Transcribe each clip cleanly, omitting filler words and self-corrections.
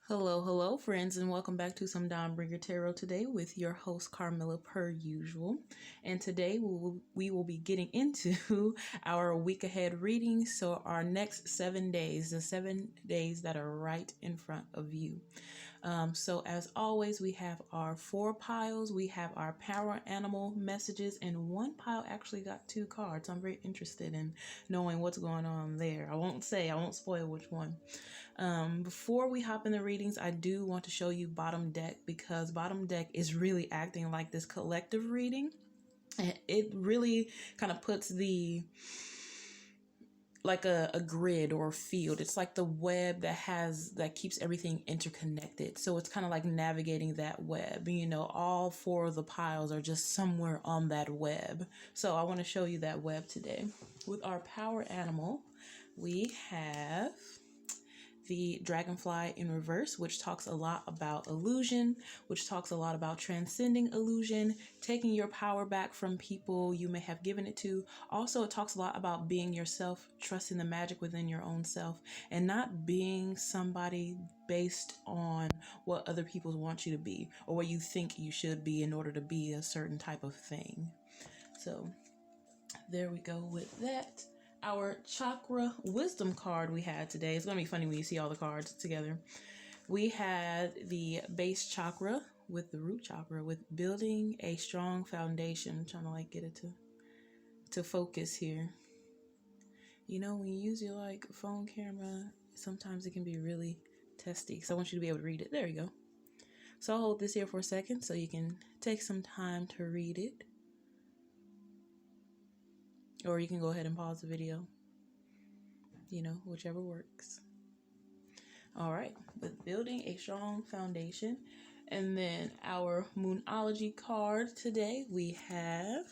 Hello, friends, and welcome back to some Dawnbringer Tarot today with your host, Carmilla, per usual. And today we will be getting into our week ahead reading. So, our next 7 days, the 7 days that are right in front of you. So, as always, we have our 4 piles. We have our power animal messages, and one pile actually got 2 cards. I'm very interested in knowing what's going on there. I won't spoil which one. Before we hop in the readings, I do want to show you bottom deck because bottom deck is really acting like this collective reading. And it really kind of puts like a grid or a field. It's like the web that keeps everything interconnected. So it's kind of like navigating that web. All 4 of the piles are just somewhere on that web. So I want to show you that web today. With our power animal, we have the dragonfly in reverse, which talks a lot about illusion, which talks a lot about transcending illusion, taking your power back from people you may have given it to. Also, it talks a lot about being yourself, trusting the magic within your own self, and not being somebody based on what other people want you to be or what you think you should be in order to be a certain type of thing. So there we go with that. Our Chakra wisdom card we had today. It's going to be funny when you see all the cards together. We had the base chakra with the root chakra with building a strong foundation. I'm trying to get it to focus here. When you use your phone camera, sometimes it can be really testy. So I want you to be able to read it. There you go. So I'll hold this here for a second so you can take some time to read it. Or you can go ahead and pause the video. Whichever works. All right, with building a strong foundation. And then our Moonology card today, we have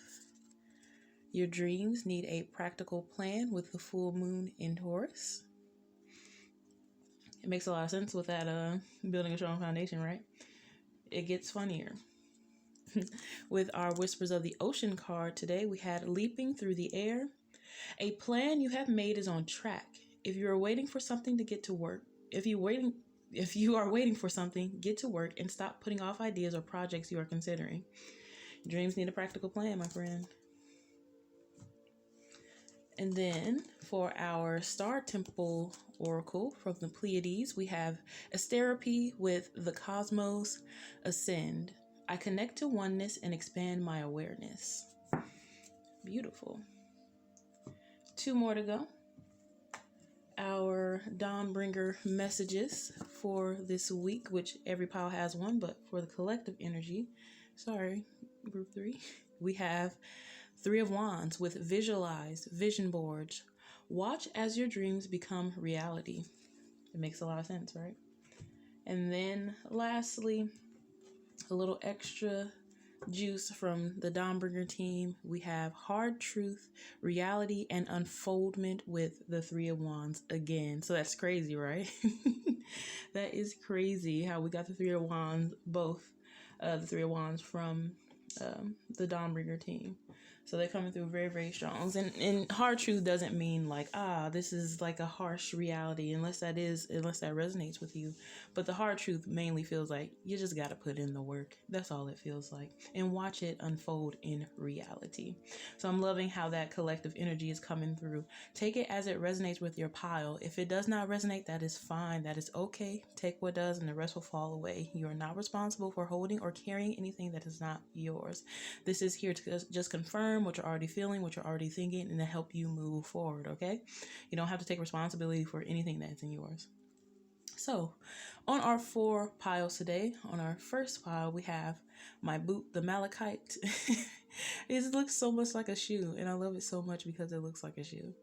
your dreams need a practical plan with the full moon in Taurus. It makes a lot of sense with that building a strong foundation, right? It gets funnier. With our Whispers of the Ocean card today, we had leaping through the air. A plan you have made is on track. If you are waiting for something to get to work, if you are waiting for something, get to work and stop putting off ideas or projects you are considering. Dreams need a practical plan, my friend. And then for our Star Temple Oracle from the Pleiades, we have Asteropy with the Cosmos Ascend. I connect to oneness and expand my awareness. Beautiful. 2 more to go. Our Dawnbringer messages for this week, which every pile has one, but for the collective energy, group 3, we have 3 of Wands with visualize, vision boards. Watch as your dreams become reality. It makes a lot of sense, right? And then lastly, a little extra juice from the Dawnbringer team. We have hard truth, reality, and unfoldment with the 3 of Wands again. So that's crazy, right? That is crazy how we got the 3 of Wands, both the 3 of Wands from the Dawnbringer team. So they're coming through very, very strong. And hard truth doesn't mean this is like a harsh reality, unless that resonates with you. But the hard truth mainly feels like you just got to put in the work. That's all it feels like. And watch it unfold in reality. So I'm loving how that collective energy is coming through. Take it as it resonates with your pile. If it does not resonate, that is fine. That is okay. Take what does and the rest will fall away. You are not responsible for holding or carrying anything that is not yours. This is here to just confirm what you're already feeling, what you're already thinking, and to help you move forward, okay? You don't have to take responsibility for anything that's in yours. So, on our 4 piles today, on our first pile, we have my boot, the malachite. It looks so much like a shoe, and I love it so much because it looks like a shoe.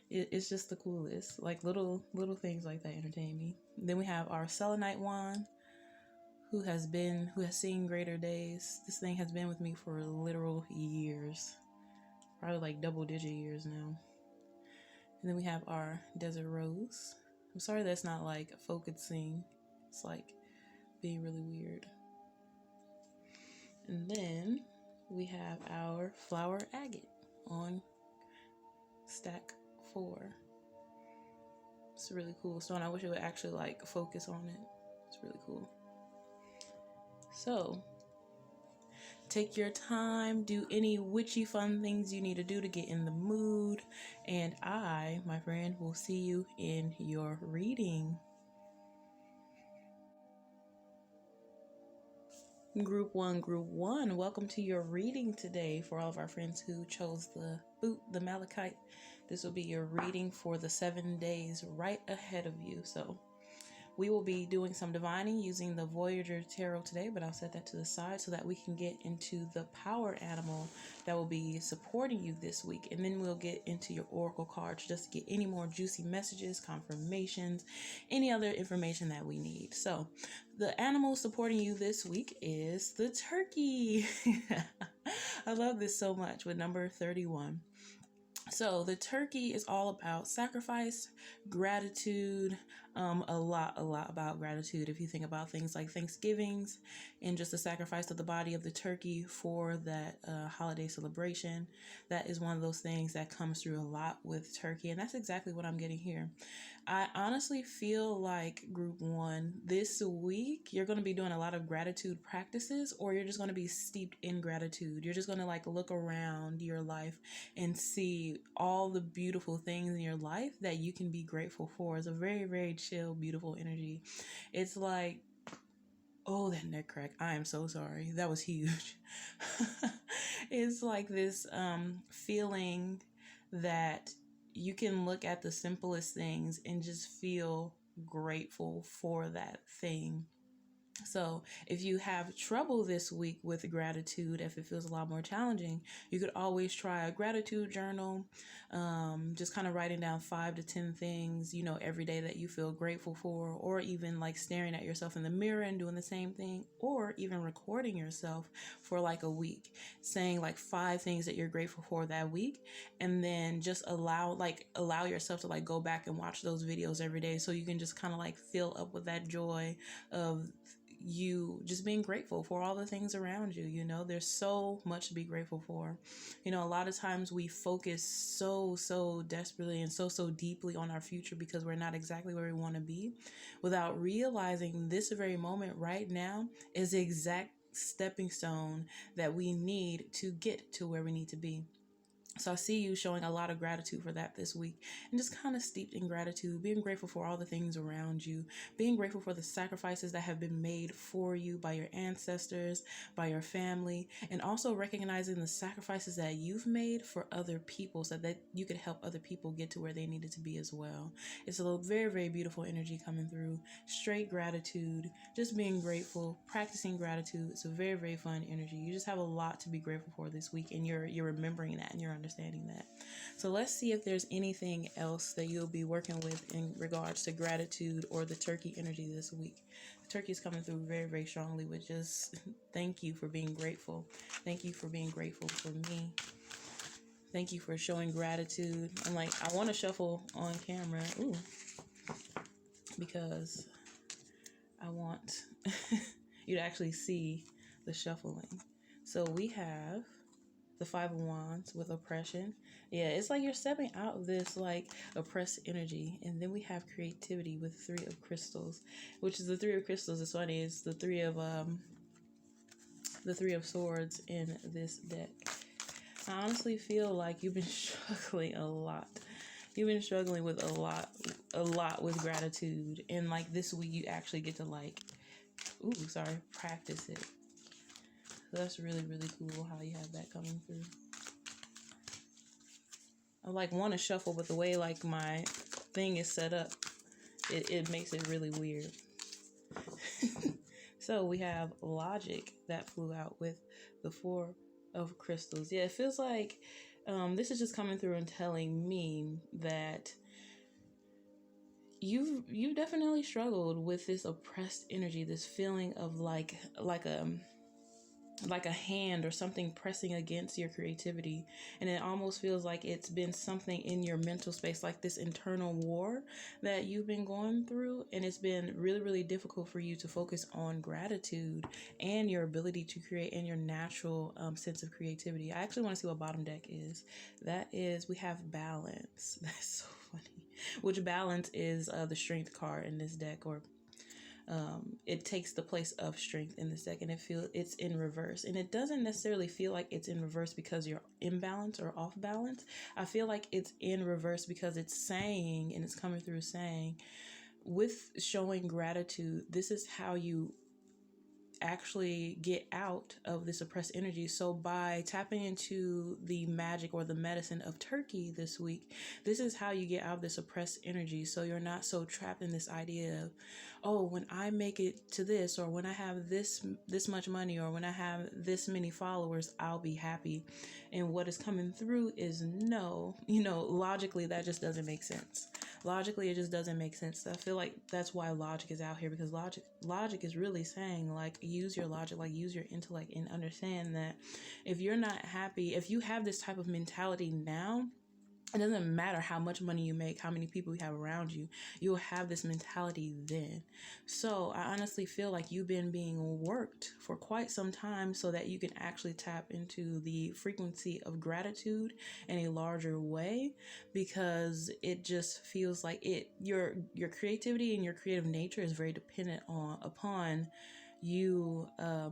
It's just the coolest. Little things like that entertain me. Then we have our selenite wand, who has seen greater days. This thing has been with me for literal years. Probably double-digit years now. And then we have our desert rose. I'm sorry that's not focusing. It's being really weird. And then we have our flower agate on stack 4. It's a really cool stone. I wish it would actually focus on it. It's really cool. So take your time, do any witchy fun things you need to do to get in the mood, and I, my friend, will see you in your reading. Group one, welcome to your reading today. For all of our friends who chose the Malachite, this will be your reading for the 7 days right ahead of you. So we will be doing some divining using the Voyager tarot today, but I'll set that to the side so that we can get into the power animal that will be supporting you this week. And then we'll get into your oracle cards just to get any more juicy messages, confirmations, any other information that we need. So the animal supporting you this week is the turkey. I love this so much with number 31. So the turkey is all about sacrifice, gratitude, a lot about gratitude. If you think about things like Thanksgivings and just the sacrifice of the body of the turkey for that holiday celebration, that is one of those things that comes through a lot with turkey. And that's exactly what I'm getting here. I honestly feel like group one, this week, you're going to be doing a lot of gratitude practices, or you're just going to be steeped in gratitude. You're just going to like look around your life and see all the beautiful things in your life that you can be grateful for. It's a very, very chill, beautiful energy. It's like, oh, that neck crack. I am so sorry. That was huge. It's like this feeling that you can look at the simplest things and just feel grateful for that thing. So if you have trouble this week with gratitude, if it feels a lot more challenging, you could always try a gratitude journal, just kind of writing down 5 to 10 things, every day that you feel grateful for, or even like staring at yourself in the mirror and doing the same thing, or even recording yourself for like a week, saying like 5 things that you're grateful for that week, and then just allow yourself to like go back and watch those videos every day, so you can just kind of like fill up with that joy of you just being grateful for all the things around you. There's so much to be grateful for. A lot of times we focus so desperately and so deeply on our future because we're not exactly where we want to be, without realizing this very moment right now is the exact stepping stone that we need to get to where we need to be. So I see you showing a lot of gratitude for that this week, and just kind of steeped in gratitude, being grateful for all the things around you, being grateful for the sacrifices that have been made for you by your ancestors, by your family, and also recognizing the sacrifices that you've made for other people so that you could help other people get to where they needed to be as well. It's a very, very beautiful energy coming through. Straight gratitude, just being grateful, practicing gratitude. It's a very, very fun energy. You just have a lot to be grateful for this week, and you're remembering that and you're understanding that. So let's see if there's anything else that you'll be working with in regards to gratitude or the turkey energy this week. The turkey is coming through very, very strongly with just thank you for being grateful. Thank you for being grateful for me. Thank you for showing gratitude. I'm like, I want to shuffle on camera. Ooh. Because I want you to actually see the shuffling. So we have the 5 of Wands with oppression. Yeah, it's like you're stepping out of this like oppressed energy. And then we have creativity with 3 of crystals, which is the 3 of crystals. It's funny, it's the 3 of swords in this deck. I honestly feel like you've been struggling a lot. You've been struggling with a lot with gratitude. And like this week you actually get to practice it. So that's really, really cool how you have that coming through. I like want to shuffle, but the way like my thing is set up, it makes it really weird. So we have logic that flew out with the 4 of crystals. Yeah, it feels like this is just coming through and telling me that you've definitely struggled with this oppressed energy, this feeling of like a hand or something pressing against your creativity, and it almost feels like it's been something in your mental space, like this internal war that you've been going through, and it's been really, really difficult for you to focus on gratitude and your ability to create and your natural sense of creativity. I actually want to see what bottom deck is. That is, we have balance. That's so funny. Which balance is the strength card in this deck, or It takes the place of strength in the second. It's in reverse, and it doesn't necessarily feel like it's in reverse because you're imbalance or off balance. I feel like it's in reverse because it's saying, and it's coming through saying, with showing gratitude, this is how you actually get out of this oppressed energy. So by tapping into the magic or the medicine of turkey this week, this is how you get out of this oppressed energy. So you're not so trapped in this idea of, oh, when I make it to this, or when I have this much money, or when I have this many followers, I'll be happy. And what is coming through is no, logically that just doesn't make sense. Logically, it just doesn't make sense. I feel like that's why logic is out here, because logic is really saying, like, use your logic, like use your intellect, and understand that if you're not happy, if you have this type of mentality now, it doesn't matter how much money you make, how many people you have around you, you'll have this mentality then. So I honestly feel like you've been being worked for quite some time so that you can actually tap into the frequency of gratitude in a larger way, because it just feels like your creativity and your creative nature is very dependent upon you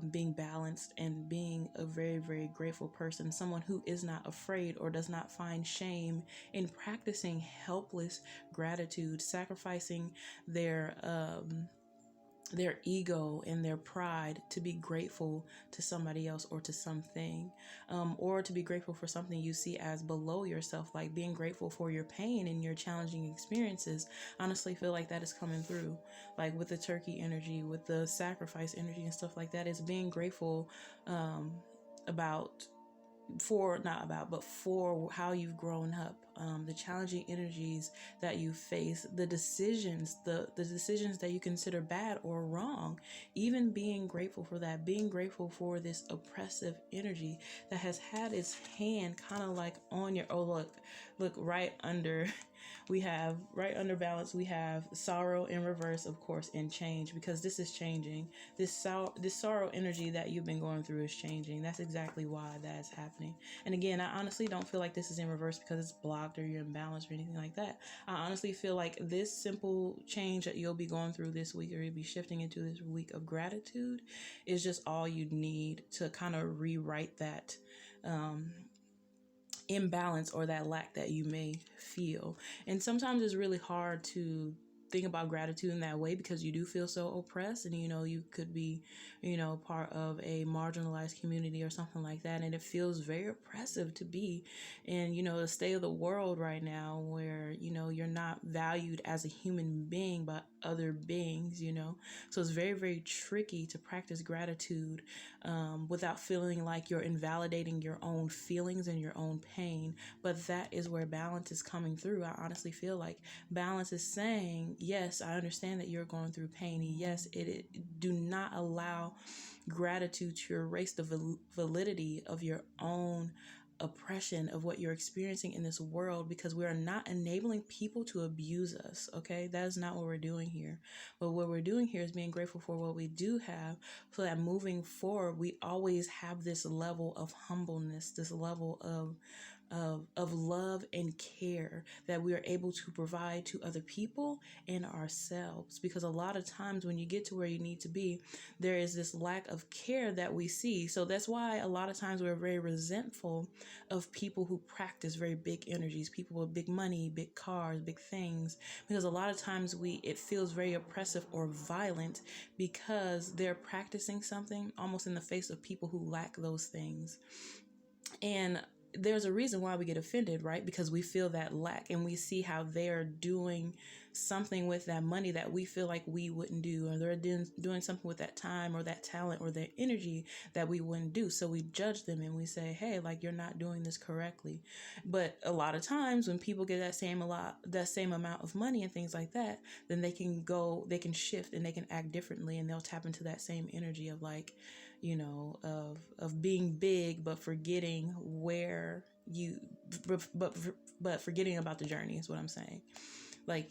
being balanced and being a very, very grateful person, someone who is not afraid or does not find shame in practicing helpless gratitude, sacrificing their ego and their pride to be grateful to somebody else or to something, or to be grateful for something you see as below yourself, like being grateful for your pain and your challenging experiences. Honestly feel like that is coming through, like with the turkey energy, with the sacrifice energy and stuff like that. Is being grateful about for not about but for how you've grown up, the challenging energies that you face, the decisions that you consider bad or wrong. Even being grateful for that, being grateful for this oppressive energy that has had its hand kind of like on your, oh, look right under we have right under balance, we have sorrow in reverse, of course, and change, because this is changing. This sorrow energy that you've been going through is changing. That's exactly why that is happening. And again, I honestly don't feel like this is in reverse because it's blocked or you're imbalanced or anything like that. I honestly feel like this simple change that you'll be going through this week, or you'll be shifting into this week of gratitude, is just all you need to kind of rewrite that imbalance or that lack that you may feel. And sometimes it's really hard to think about gratitude in that way because you do feel so oppressed, and you could be part of a marginalized community or something like that, and it feels very oppressive to be in the state of the world right now, where you're not valued as a human being by other beings. So it's very, very tricky to practice gratitude without feeling like you're invalidating your own feelings and your own pain. But that is where balance is coming through. I honestly feel like balance is saying, yes, I understand that you're going through pain. Yes, do not allow gratitude to erase the validity of your own oppression, of what you're experiencing in this world, because we are not enabling people to abuse us. Okay, that is not what we're doing here. But what we're doing here is being grateful for what we do have, so that moving forward we always have this level of humbleness, this level of love and care that we are able to provide to other people and ourselves. Because a lot of times when you get to where you need to be, there is this lack of care that we see. So that's why a lot of times we're very resentful of people who practice very big energies, people with big money, big cars, big things, because a lot of times it feels very oppressive or violent because they're practicing something almost in the face of people who lack those things. And there's a reason why we get offended, right? Because we feel that lack, and we see how they're doing something with that money that we feel like we wouldn't do, or they're doing something with that time or that talent or their energy that we wouldn't do. So we judge them and we say, hey, like, you're not doing this correctly. But a lot of times when people get that same amount of money and things like that, then they can shift and they can act differently, and they'll tap into that same energy of, like, of being big, but forgetting where but forgetting about the journey is what I'm saying. Like,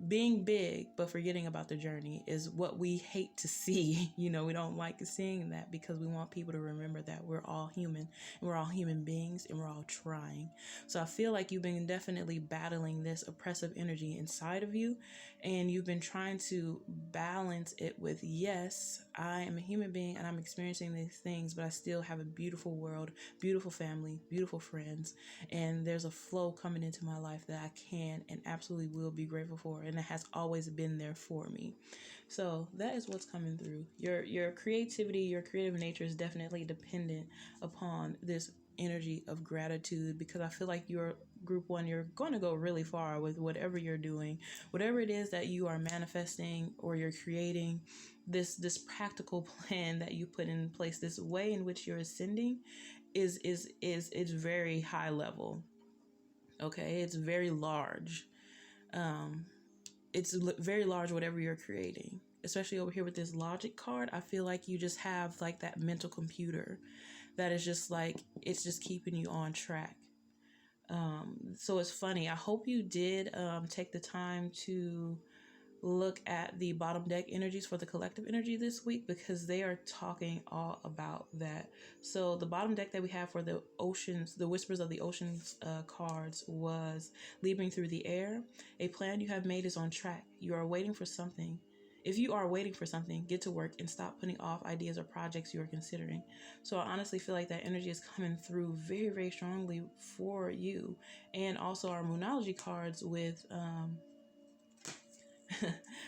being big but forgetting about the journey is what we hate to see. We don't like seeing that because we want people to remember that we're all human and we're all human beings and we're all trying. So I feel like you've been definitely battling this oppressive energy inside of you, and you've been trying to balance it with, yes, I am a human being and I'm experiencing these things, but I still have a beautiful world, beautiful family, beautiful friends, and there's a flow coming into my life that I can and absolutely will be grateful for, and it has always been there for me. So that is what's coming through. Your creativity, your creative nature is definitely dependent upon this energy of gratitude, because I feel like you're group one, you're going to go really far with whatever you're doing, whatever it is that you are manifesting or you're creating. This practical plan that you put in place, this way in which you're ascending, is very high level. Okay, it's very large. It's very large, whatever you're creating, especially over here with this logic card. I feel like you just have like that mental computer that is just like, it's just keeping you on track. So it's funny. I hope you did take the time to look at the bottom deck energies for the collective energy this week, because they are talking all about that. So the bottom deck that we have for the oceans, the whispers of the oceans cards, was leaping through the air. A plan you have made is on track. You are waiting for something. If you are waiting for something, get to work and stop putting off ideas or projects you are considering. So I honestly feel like that energy is coming through very, very strongly for you. And also our Moonology cards with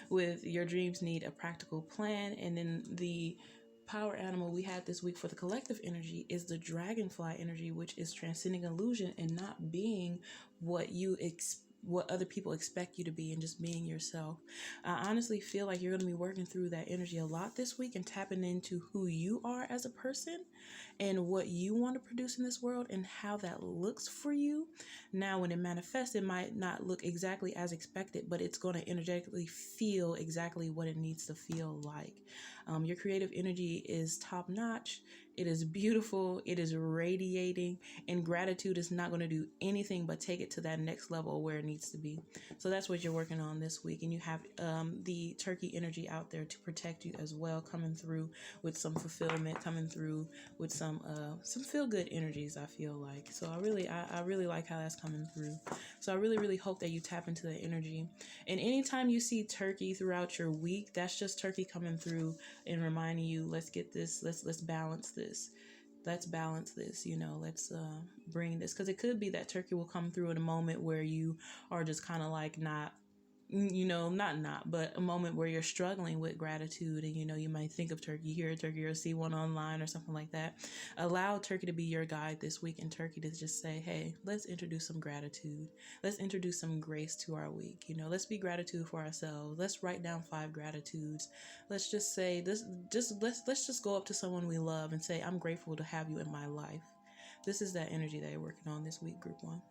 with your dreams need a practical plan. And then the power animal we had this week for the collective energy is the dragonfly energy, which is transcending illusion and not being what other people expect you to be, and just being yourself. I honestly feel like you're going to be working through that energy a lot this week and tapping into who you are as a person and what you want to produce in this world and how that looks for you. Now, when it manifests, it might not look exactly as expected, but it's going to energetically feel exactly what it needs to feel like. Your creative energy is top notch. It is beautiful. It is radiating, and gratitude is not going to do anything but take it to that next level where it needs to be. So that's what you're working on this week. And you have the turkey energy out there to protect you as well, coming through with some fulfillment, coming through with some feel good energies, I feel like. So I really like how that's coming through. So I really hope that you tap into that energy. And anytime you see turkey throughout your week, that's just turkey coming through and reminding you, let's get this, let's balance this. Let's balance this, let's bring this, because it could be that turkey will come through in a moment where you are just kind of like not, but a moment where you're struggling with gratitude, and you might think of turkey, hear a turkey, or see one online or something like that. Allow turkey to be your guide this week, and turkey to just say, hey, let's introduce some gratitude, let's introduce some grace to our week. Let's be gratitude for ourselves. Let's write down 5 gratitudes. Let's just say this, let's just go up to someone we love and say, I'm grateful to have you in my life. This is that energy that you're working on this week, group one.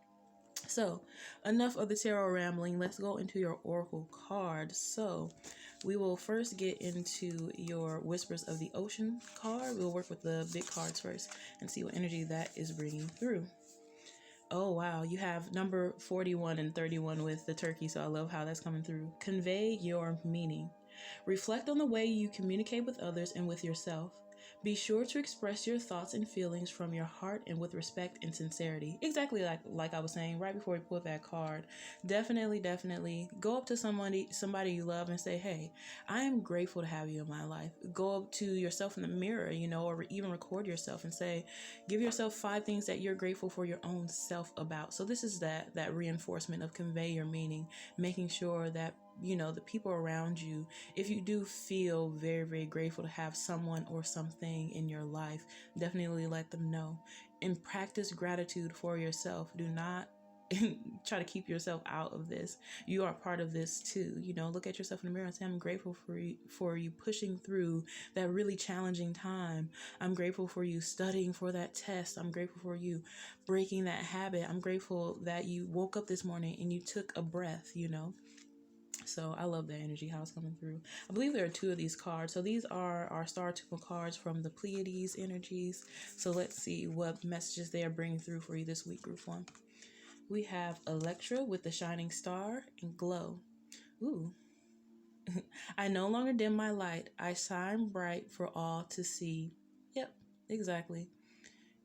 So, enough of the tarot rambling. Let's go into your oracle card. So, we will first get into your Whispers of the Ocean card. We'll work with the big cards first and see what energy that is bringing through. Oh, wow. You have number 41 and 31 with the turkey, so I love how that's coming through. Convey your meaning. Reflect on the way you communicate with others and with yourself. Be sure to express your thoughts and feelings from your heart and with respect and sincerity. Exactly like I was saying right before we pulled that card. Definitely go up to somebody you love and say, hey, I am grateful to have you in my life. Go up to yourself in the mirror, or even record yourself and say, give yourself 5 things that you're grateful for your own self about. So this is that reinforcement of convey your meaning, making sure that the people around you, if you do feel very, very grateful to have someone or something in your life, definitely let them know. And practice gratitude for yourself. Do not try to keep yourself out of this. You are part of this too. Look at yourself in the mirror and say, I'm grateful for you pushing through that really challenging time. I'm grateful for you studying for that test. I'm grateful for you breaking that habit. I'm grateful that you woke up this morning and you took a breath. So I love that energy, how it's coming through. I believe there are 2 of these cards. So these are our Star Tuple cards from the Pleiades energies. So let's see what messages they are bringing through for you this week, group one. We have Electra with the Shining Star and Glow. Ooh. I no longer dim my light. I shine bright for all to see. Yep, exactly.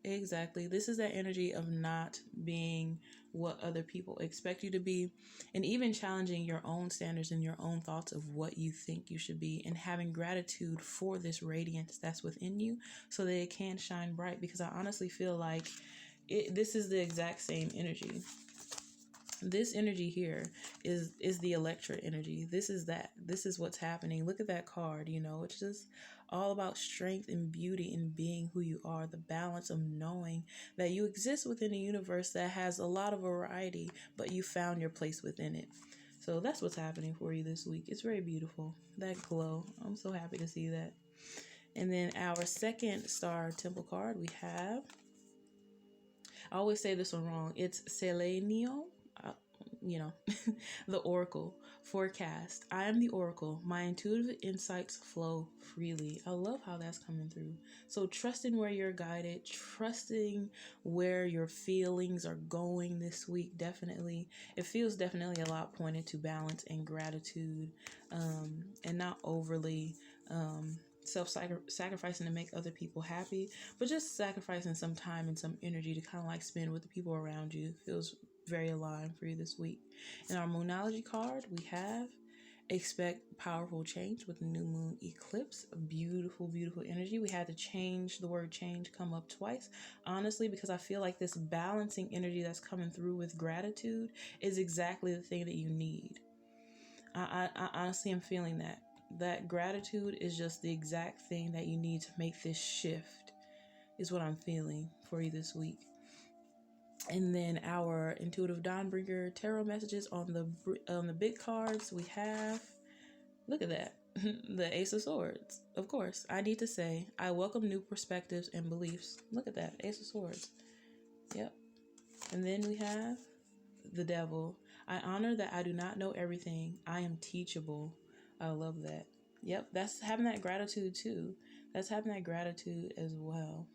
Exactly. This is that energy of not being what other people expect you to be, and even challenging your own standards and your own thoughts of what you think you should be, and having gratitude for this radiance that's within you so that it can shine bright. Because I honestly feel like this is the exact same energy. This energy here is the Electra energy. This is what's happening. Look at that card. It's just all about strength and beauty and being who you are, the balance of knowing that you exist within a universe that has a lot of variety, but you found your place within it. So that's what's happening for you this week. It's very beautiful, that glow. I'm so happy to see that. And then our second star temple card, we have, I always say this one wrong, it's Selenio. you know, the Oracle forecast. I am the Oracle. My intuitive insights flow freely. I love how that's coming through. So trusting where you're guided, trusting where your feelings are going this week. Definitely, it feels definitely a lot pointed to balance and gratitude, and not overly self-sacrificing to make other people happy, but just sacrificing some time and some energy to kind of like spend with the people around you. Feels very aligned for you this week. In our Moonology card, we have expect powerful change with the new moon eclipse. A beautiful, beautiful energy. We had to change the word change come up twice, honestly, because I feel like this balancing energy that's coming through with gratitude is exactly the thing that you need. I honestly am feeling that gratitude is just the exact thing that you need to make this shift, is what I'm feeling for you this week. And then our intuitive Dawnbringer tarot messages on the big cards, we have, look at that, the Ace of Swords. Of course, I need to say, I welcome new perspectives and beliefs. Look at that, Ace of Swords. Yep. And then we have the Devil. I honor that I do not know everything. I am teachable. I love that. Yep, that's having that gratitude too. That's having that gratitude as well.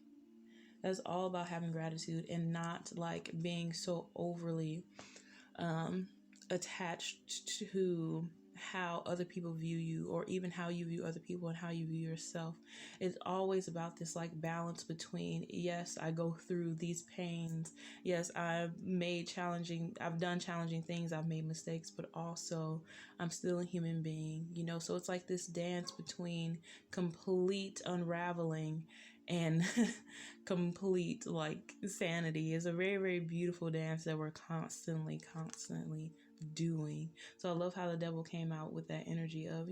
That's all about having gratitude and not like being so overly attached to how other people view you, or even how you view other people and how you view yourself. It's always about this like balance between, yes, I go through these pains, yes, I've done challenging things, I've made mistakes, but also I'm still a human being, so it's like this dance between complete unraveling and complete like sanity. Is a very, very beautiful dance that we're constantly doing. So I love how the Devil came out with that energy of,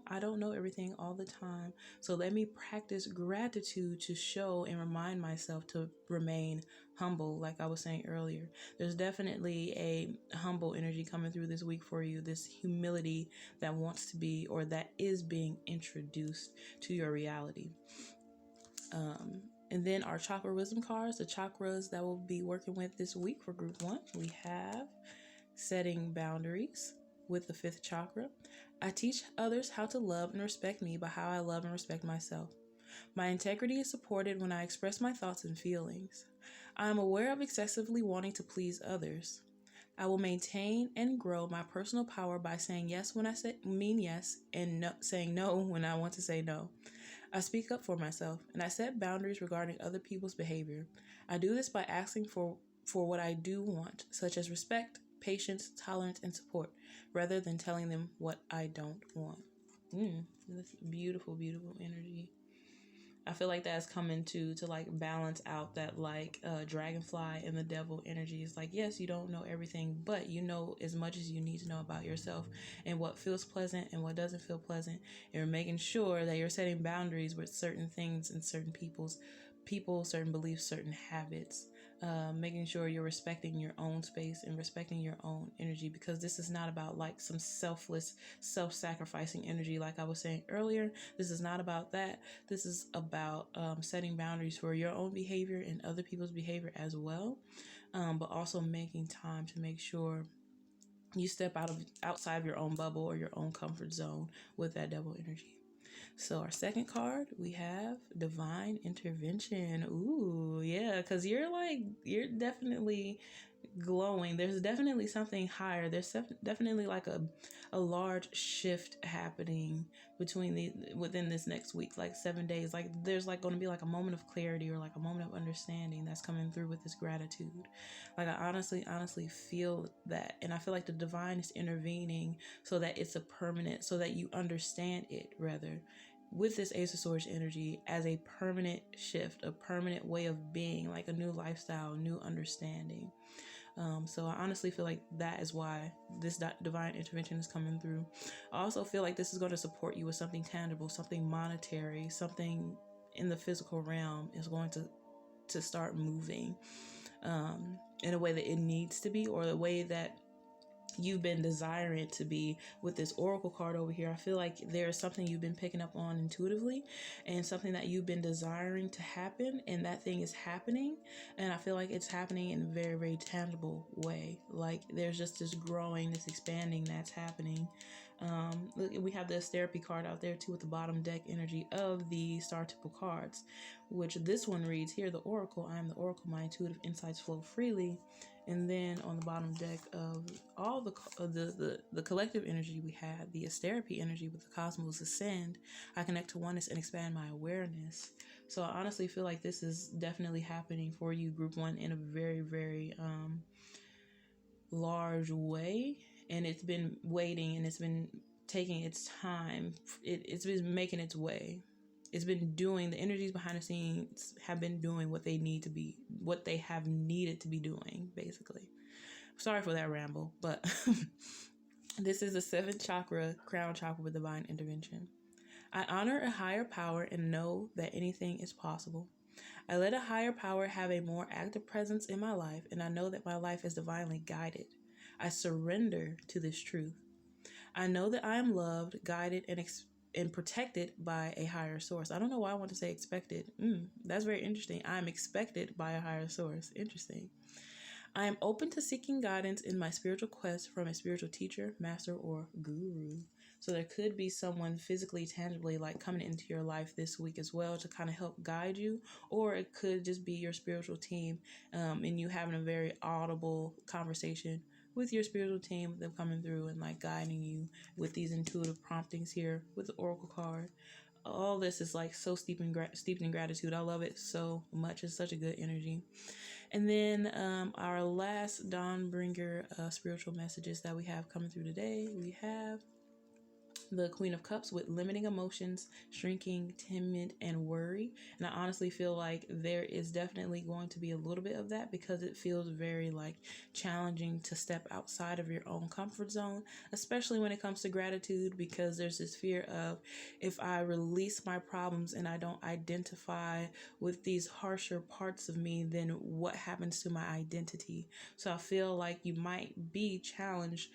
I don't know everything all the time, so let me practice gratitude to show and remind myself to remain humble. Like I was saying earlier, there's definitely a humble energy coming through this week for you, this humility that wants to be, or that is being introduced to your reality. And then our chakra wisdom cards, the chakras that we'll be working with this week for group 1, we have setting boundaries with the 5th chakra. I teach others how to love and respect me by how I love and respect myself. My integrity is supported when I express my thoughts and feelings. I am aware of excessively wanting to please others. I will maintain and grow my personal power by saying yes when I mean yes, and no, saying no when I want to say no. I speak up for myself, and I set boundaries regarding other people's behavior. I do this by asking for what I do want, such as respect, patience, tolerance, and support, rather than telling them what I don't want. This beautiful, beautiful energy. I feel like that's coming to like balance out that like dragonfly and the Devil energy. Is like, yes, you don't know everything, but you know as much as you need to know about yourself and what feels pleasant and what doesn't feel pleasant. And you're making sure that you're setting boundaries with certain things and certain people, certain beliefs, certain habits. Making sure you're respecting your own space and respecting your own energy, because this is not about like some selfless, self-sacrificing energy. Like I was saying earlier, this is not about that. This is about setting boundaries for your own behavior and other people's behavior as well, but also making time to make sure you step outside of your own bubble or your own comfort zone with that Devil energy. So our second card, we have Divine Intervention. Ooh, yeah, because you're definitely glowing. There's definitely something higher. There's definitely like a large shift happening within this next week, like 7 days. Like there's like going to be like a moment of clarity or like a moment of understanding that's coming through with this gratitude. Like I honestly feel that, and I feel like the divine is intervening so that it's a permanent, so that you understand it rather, with this Ace of Swords energy as a permanent shift, a permanent way of being, like a new lifestyle, new understanding. So I honestly feel like that is why this divine intervention is coming through. I also feel like this is going to support you with something tangible, something monetary, something in the physical realm is going to start moving in a way that it needs to be, or the way that you've been desiring to be. With this oracle card over here, I feel like there's something you've been picking up on intuitively, and something that you've been desiring to happen, and that thing is happening. And I feel like it's happening in a very, very tangible way. Like there's just this growing, this expanding that's happening. Look, we have this therapy card out there too with the bottom deck energy of the star typical cards, which this one reads here: the oracle, I am the oracle, my intuitive insights flow freely. And then on the bottom deck of all the collective energy, we have the therapy energy with the cosmos ascend. I connect to oneness and expand my awareness. So I honestly feel like this is definitely happening for you, group one, in a very, very large way. And it's been waiting, and it's been taking its time. It's been making its way. It's been doing, the energies behind the scenes have been doing what they need to be, what they have needed to be doing, basically. Sorry for that ramble, but this is the 7th chakra, crown chakra, with divine intervention. I honor a higher power and know that anything is possible. I let a higher power have a more active presence in my life, and I know that my life is divinely guided. I surrender to this truth. I know that I am loved, guided, and protected by a higher source. I don't know why I want to say expected. That's very interesting. I am expected by a higher source. Interesting. I am open to seeking guidance in my spiritual quest from a spiritual teacher, master, or guru. So there could be someone physically, tangibly, like coming into your life this week as well to kind of help guide you, or it could just be your spiritual team, and you having a very audible conversation with your spiritual team, with them coming through and like guiding you with these intuitive promptings here with the oracle card. All this is like so steeped in gratitude. I love it so much. It's such a good energy. And then our last Dawnbringer spiritual messages that we have coming through today, we have the Queen of Cups with limiting emotions, shrinking, timid, and worry. And I honestly feel like there is definitely going to be a little bit of that, because it feels very like challenging to step outside of your own comfort zone, especially when it comes to gratitude, because there's this fear of, if I release my problems and I don't identify with these harsher parts of me, then what happens to my identity? So I feel like you might be challenged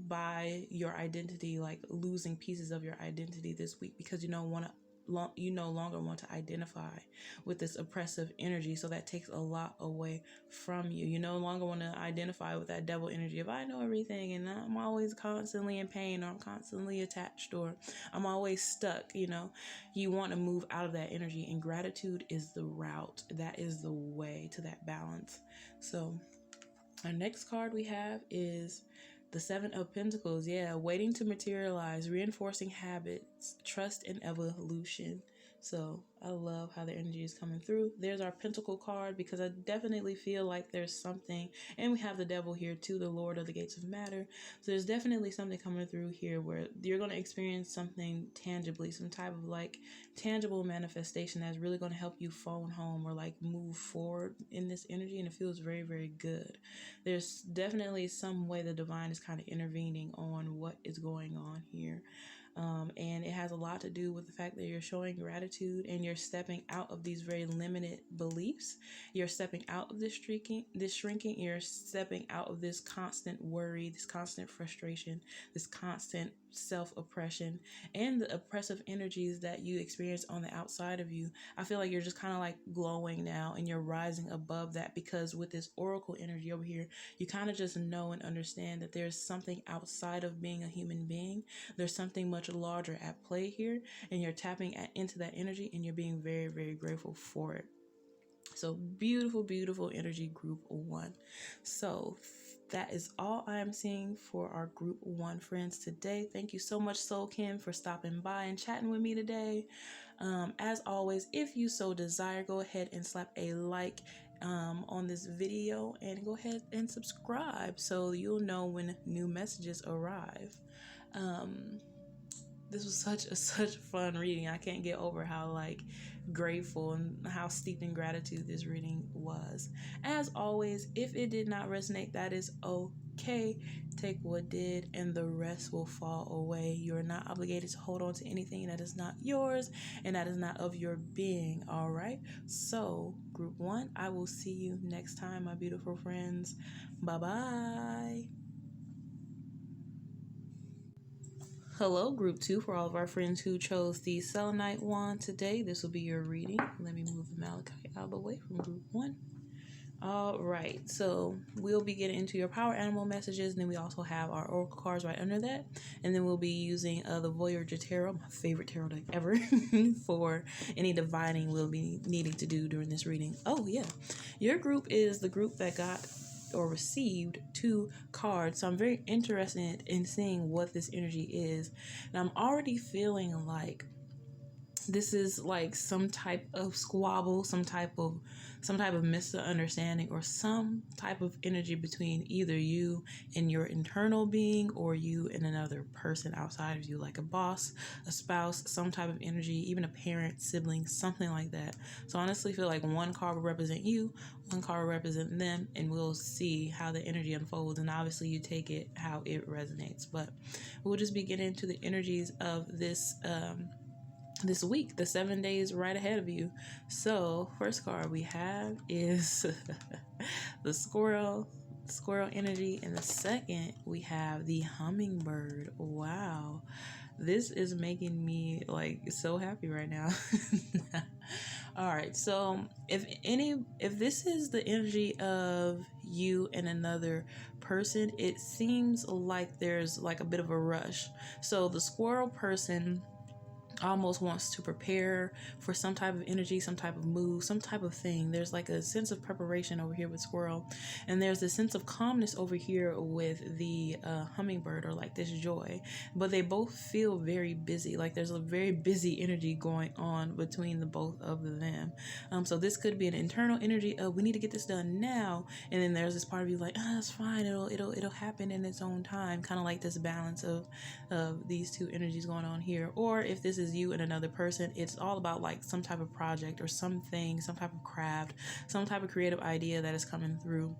by your identity, like losing pieces of your identity this week, because you no longer want to identify with this oppressive energy. So that takes a lot away from you. You no longer want to identify with that devil energy of, I know everything and I'm always constantly in pain, or I'm constantly attached, or I'm always stuck. You want to move out of that energy, and gratitude is the route. That is the way to that balance. So our next card we have is the 7 of Pentacles. Yeah, waiting to materialize, reinforcing habits, trust, and evolution. So I love how the energy is coming through. There's our Pentacle card, because I definitely feel like there's something, and we have the Devil here too, the Lord of the Gates of Matter. So there's definitely something coming through here where you're going to experience something tangibly, some type of like tangible manifestation that's really going to help you phone home or like move forward in this energy, and it feels very, very good. There's definitely some way the divine is kind of intervening on what is going on here. And it has a lot to do with the fact that you're showing gratitude, and you're stepping out of these very limited beliefs. You're stepping out of this shrinking. You're stepping out of this constant worry, this constant frustration, this constant self-oppression, and the oppressive energies that you experience on the outside of you. I feel like you're just kind of like glowing now, and you're rising above that, because with this oracle energy over here, you kind of just know and understand that there's something outside of being a human being. There's something much larger at play here, and you're tapping into that energy, and you're being very, very grateful for it. So beautiful, beautiful energy, group one. So that is all I am seeing for our group one friends today. Thank you so much, Soul Kim, for stopping by and chatting with me today. As always, if you so desire, go ahead and slap a like on this video and go ahead and subscribe so you'll know when new messages arrive. This was such fun reading. I can't get over how grateful and how steeped in gratitude this reading was. As always, if it did not resonate, that is okay. Take what did and the rest will fall away. You are not obligated to hold on to anything that is not yours and that is not of your being. All right. So group one, I will see you next time, my beautiful friends. Bye bye. Hello, group two, for all of our friends who chose the selenite wand today. This will be your reading. Let me move the malachite out of the way from group one. All right, so we'll be getting into your power animal messages, and then we also have our oracle cards right under that. And then we'll be using the Voyager tarot, my favorite tarot deck ever, for any divining we'll be needing to do during this reading. Oh yeah, your group is the group that got or received 2 cards, so I'm very interested in seeing what this energy is, and I'm already feeling like this is like some type of squabble, some type of misunderstanding, or some type of energy between either you and your internal being or you and another person outside of you, like a boss, a spouse, some type of energy, even a parent, sibling, something like that. So I honestly feel like one card will represent you, one card will represent them, and we'll see how the energy unfolds, and obviously you take it how it resonates. But we'll just be getting into the energies of this this week, the 7 days right ahead of you. So first card we have is the squirrel energy, and the second we have the hummingbird. Wow, this is making me so happy right now. All right, so if this is the energy of you and another person, it seems like there's like a bit of a rush. So the squirrel person almost wants to prepare for some type of energy, some type of move, some type of thing. There's like a sense of preparation over here with squirrel, and there's a sense of calmness over here with the hummingbird, or like this joy. But they both feel very busy. Like there's a very busy energy going on between the both of them. So this could be an internal energy of we need to get this done now, and then there's this part of you like, it's fine, it'll happen in its own time. Kind of like this balance of these two energies going on here. Or if this is you and another person, it's all about like some type of project or something, some type of craft, some type of creative idea that is coming through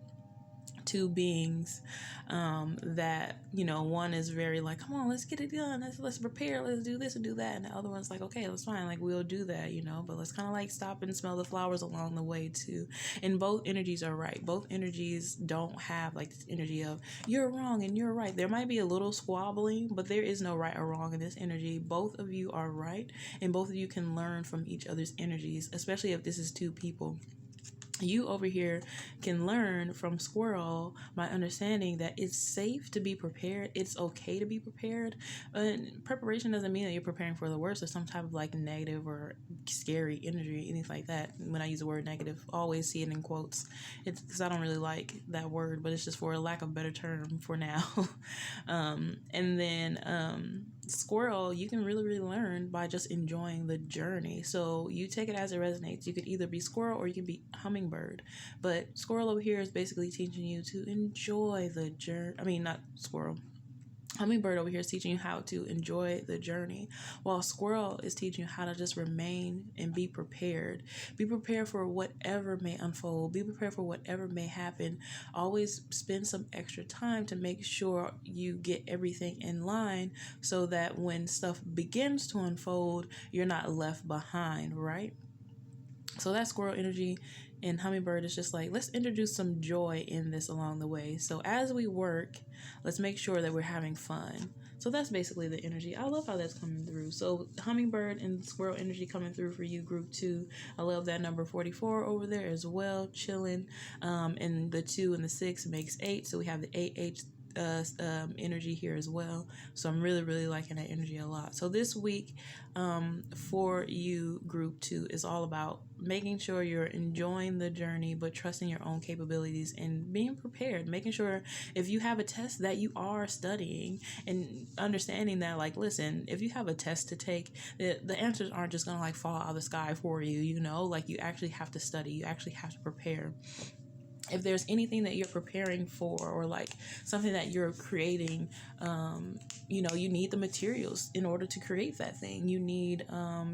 two beings that, one is very like, come on, let's get it done, let's prepare, let's do this and do that, and the other one's like, okay, that's fine, like we'll do that, but let's kind of like stop and smell the flowers along the way too. And both energies are right. Both energies don't have like this energy of you're wrong and you're right. There might be a little squabbling, but there is no right or wrong in this energy. Both of you are right, and both of you can learn from each other's energies, especially if this is two people. You over here can learn from squirrel by understanding that it's safe to be prepared. It's okay to be prepared. And preparation doesn't mean that you're preparing for the worst or some type of like negative or scary energy, anything like that. When I use the word negative, always see it in quotes. It's because I don't really like that word, but it's just for a lack of better term for now. And then squirrel, you can really learn by just enjoying the journey. So you take it as it resonates. You could either be squirrel or you can be hummingbird, but squirrel over here is basically teaching you to enjoy the journey. I mean, not squirrel. Hummingbird over here is teaching you how to enjoy the journey, while squirrel is teaching you how to just remain and be prepared. Be prepared for whatever may unfold. Be prepared for whatever may happen. Always spend some extra time to make sure you get everything in line so that when stuff begins to unfold, you're not left behind, right? So that squirrel energy and hummingbird is just like, let's introduce some joy in this along the way. So as we work, let's make sure that we're having fun. So that's basically the energy. I love how that's coming through. So hummingbird and squirrel energy coming through for you, group 2. I love that number 44 over there as well, chilling. And the 2 and the 6 makes 8. So we have the 8 energy here as well. So I'm really liking that energy a lot. So this week, for you, group 2 is all about making sure you're enjoying the journey, but trusting your own capabilities and being prepared, making sure if you have a test that you are studying, and understanding that, like, listen, if you have a test to take, the answers aren't just gonna like fall out of the sky for you, you know, like you actually have to study, you actually have to prepare. If there's anything that you're preparing for, or like something that you're creating, you know, you need the materials in order to create that thing. You need,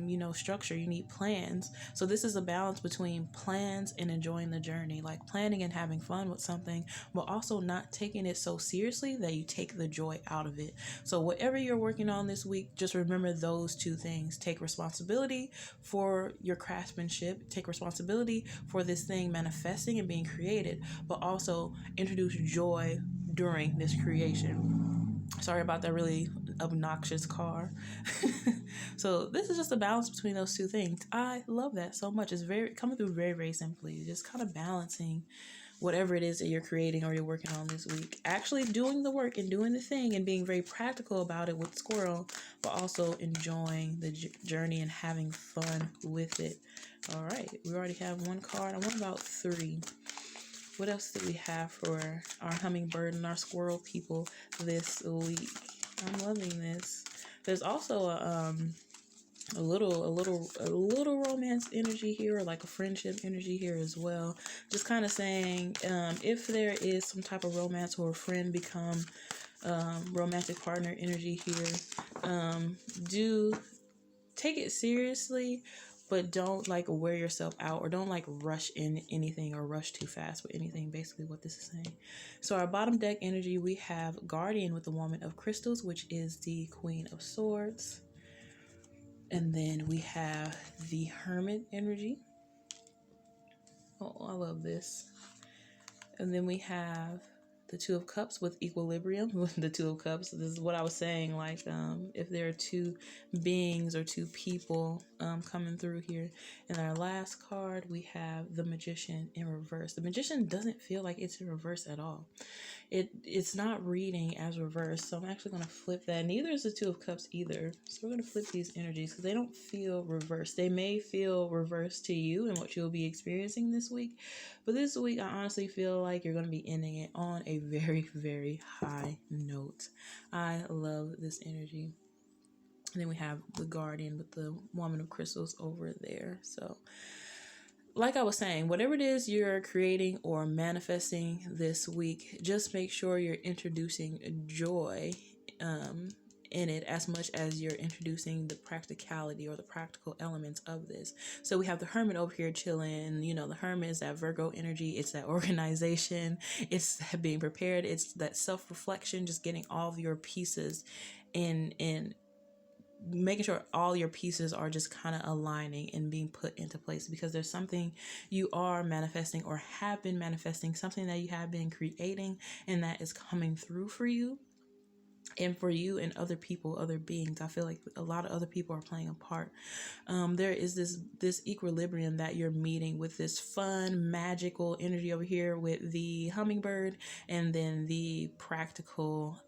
you know, structure, you need plans. So this is a balance between plans and enjoying the journey, like planning and having fun with something, but also not taking it so seriously that you take the joy out of it. So whatever you're working on this week, just remember those two things. Take responsibility for your craftsmanship, take responsibility for this thing manifesting and being created, but also introduce joy during this creation. Sorry about that really obnoxious car. So this is just a balance between those two things. I love that so much. It's very coming through very simply, just kind of balancing whatever it is that you're creating or you're working on this week, actually doing the work and doing the thing and being very practical about it with Squirrel, but also enjoying the journey and having fun with it. All right, we already have one card. I want about 3. What else do we have for our hummingbird and our squirrel people this week? I'm loving this. There's also a little romance energy here, or like a friendship energy here as well. Just kind of saying, if there is some type of romance or a friend become romantic partner energy here, do take it seriously, but don't like wear yourself out, or don't like rush in anything or rush too fast with anything, basically what this is saying. So our bottom deck energy, we have Guardian with the Woman of Crystals, which is the Queen of Swords. And then we have the Hermit energy. Oh, I love this. And then we have the Two of Cups with Equilibrium. The Two of Cups, this is what I was saying, like if there are two beings or two people coming through here. And our last card, we have the Magician in reverse. The Magician doesn't feel like it's in reverse at all. It's not reading as reverse, so I'm actually going to flip that. Neither is the Two of Cups either, so we're going to flip these energies because they don't feel reversed. They may feel reversed to you and what you'll be experiencing this week, but this week I honestly feel like you're going to be ending it on a very high note. I love this energy. And then we have the Guardian with the Woman of Crystals over there. So like I was saying, whatever it is you're creating or manifesting this week, just make sure you're introducing joy in it as much as you're introducing the practicality or the practical elements of this. So we have the Hermit over here chilling. You know, the Hermit is that Virgo energy. It's that organization. It's that being prepared. It's that self-reflection, just getting all of your pieces in making sure all your pieces are just kind of aligning and being put into place, because there's something you are manifesting or have been manifesting, something that you have been creating, and that is coming through for you. And for you and other people, other beings, I feel like a lot of other people are playing a part. There is this equilibrium that you're meeting with this fun, magical energy over here with the hummingbird, and then the practical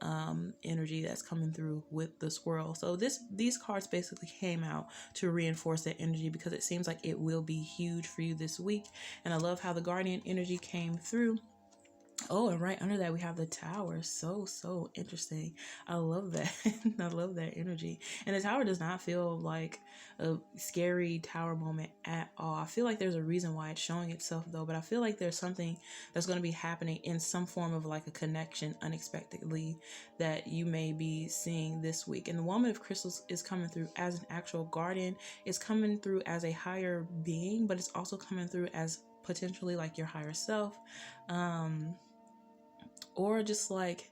energy that's coming through with the squirrel. So these cards basically came out to reinforce that energy, because it seems like it will be huge for you this week. And I love how the Guardian energy came through. Oh, and right under that we have the Tower. So interesting. I love that. I love that energy. And the Tower does not feel like a scary tower moment at all. I feel like there's a reason why it's showing itself though, but I feel like there's something that's going to be happening in some form of like a connection unexpectedly that you may be seeing this week. And the Woman of Crystals is coming through as an actual guardian. It's coming through as a higher being, but it's also coming through as potentially like your higher self. Or just like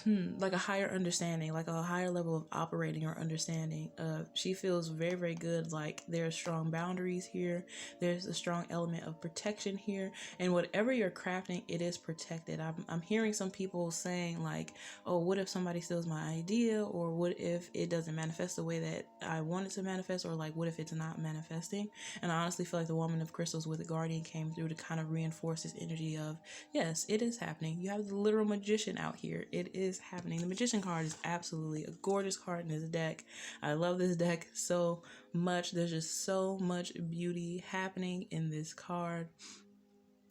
like a higher understanding, like a higher level of operating or understanding. She feels very, very good. Like there's strong boundaries here. There's a strong element of protection here. And whatever you're crafting, it is protected. I'm hearing some people saying like, oh, what if somebody steals my idea? Or what if it doesn't manifest the way that I want it to manifest? Or like, what if it's not manifesting? And I honestly feel like the woman of crystals with the guardian came through to kind of reinforce this energy of, yes, it is happening. You have the literal magician out here. It is happening. The magician card is absolutely a gorgeous card in this deck. I love this deck so much. There's just so much beauty happening in this card.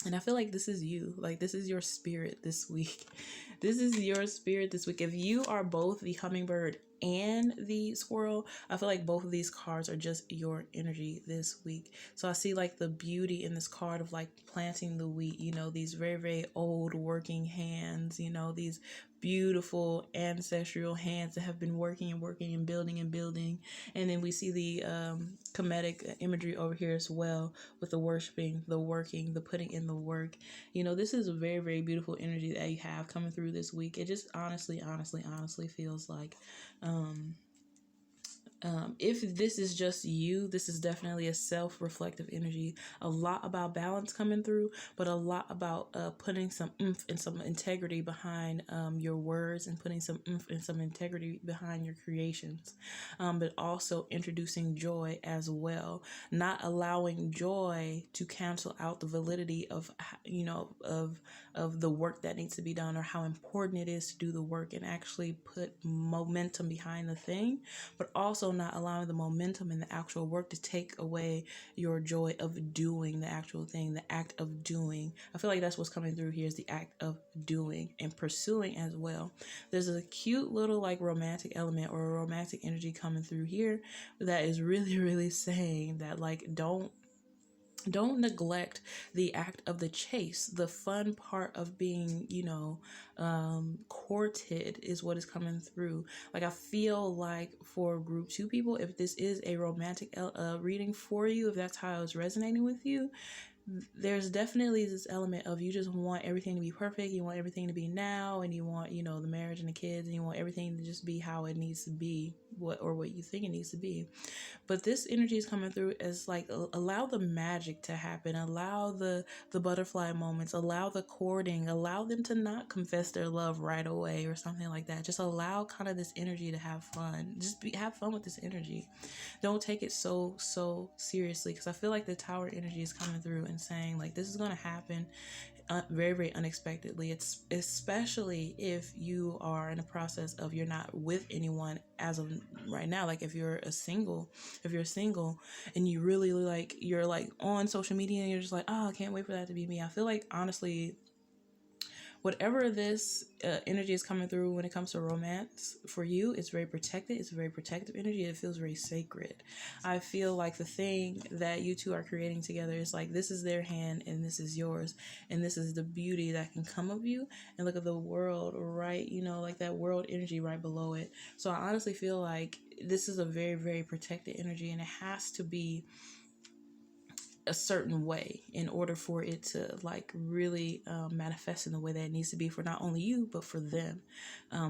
And I feel like this is you. Like this is your spirit this week. This is your spirit this week. If you are both the hummingbird and the squirrel, I feel like both of these cards are just your energy this week. So I see like the beauty in this card of like planting the wheat, you know, these very, very old working hands, you know, these beautiful ancestral hands that have been working and working and building and building. And then we see the comedic imagery over here as well with the worshiping, the working, the putting in the work. You know, this is a very, very beautiful energy that you have coming through this week. It just honestly feels like if this is just you, this is definitely a self-reflective energy. A lot about balance coming through, but a lot about putting some oomph and some integrity behind your words, and putting some oomph and some integrity behind your creations. But also introducing joy as well, not allowing joy to cancel out the validity of, you know, of the work that needs to be done, or how important it is to do the work and actually put momentum behind the thing, but also not allowing the momentum in the actual work to take away your joy of doing the actual thing, the act of doing. I feel like that's what's coming through here, is the act of doing and pursuing as well. There's a cute little like romantic element or a romantic energy coming through here that is really, really saying that like don't neglect the act of the chase. The fun part of being, you know, courted is what is coming through. Like I feel like for group 2 people, if this is a romantic reading for you, if that's how it's resonating with you, there's definitely this element of you just want everything to be perfect. You want everything to be now, and you want, you know, the marriage and the kids, and you want everything to just be how it needs to be, what you think it needs to be. But this energy is coming through as like, allow the magic to happen, allow the butterfly moments, allow the courting, allow them to not confess their love right away or something like that. Just allow kind of this energy to have fun. Have fun with this energy. Don't take it so seriously, because I feel like the tower energy is coming through and saying like this is going to happen very, very unexpectedly. It's especially if you are in a process of you're not with anyone as of right now. Like if you're single and you really like, you're like on social media and you're just like, oh, I can't wait for that to be me. I feel like honestly, whatever this energy is coming through when it comes to romance for you, it's very protected. It's a very protective energy. It feels very sacred. I feel like the thing that you two are creating together is like, this is their hand and this is yours, and this is the beauty that can come of you. And look at the world, right? You know, like that world energy right below it. So I honestly feel like this is a very, very protected energy, and it has to be a certain way in order for it to like really manifest in the way that it needs to be for not only you but for them.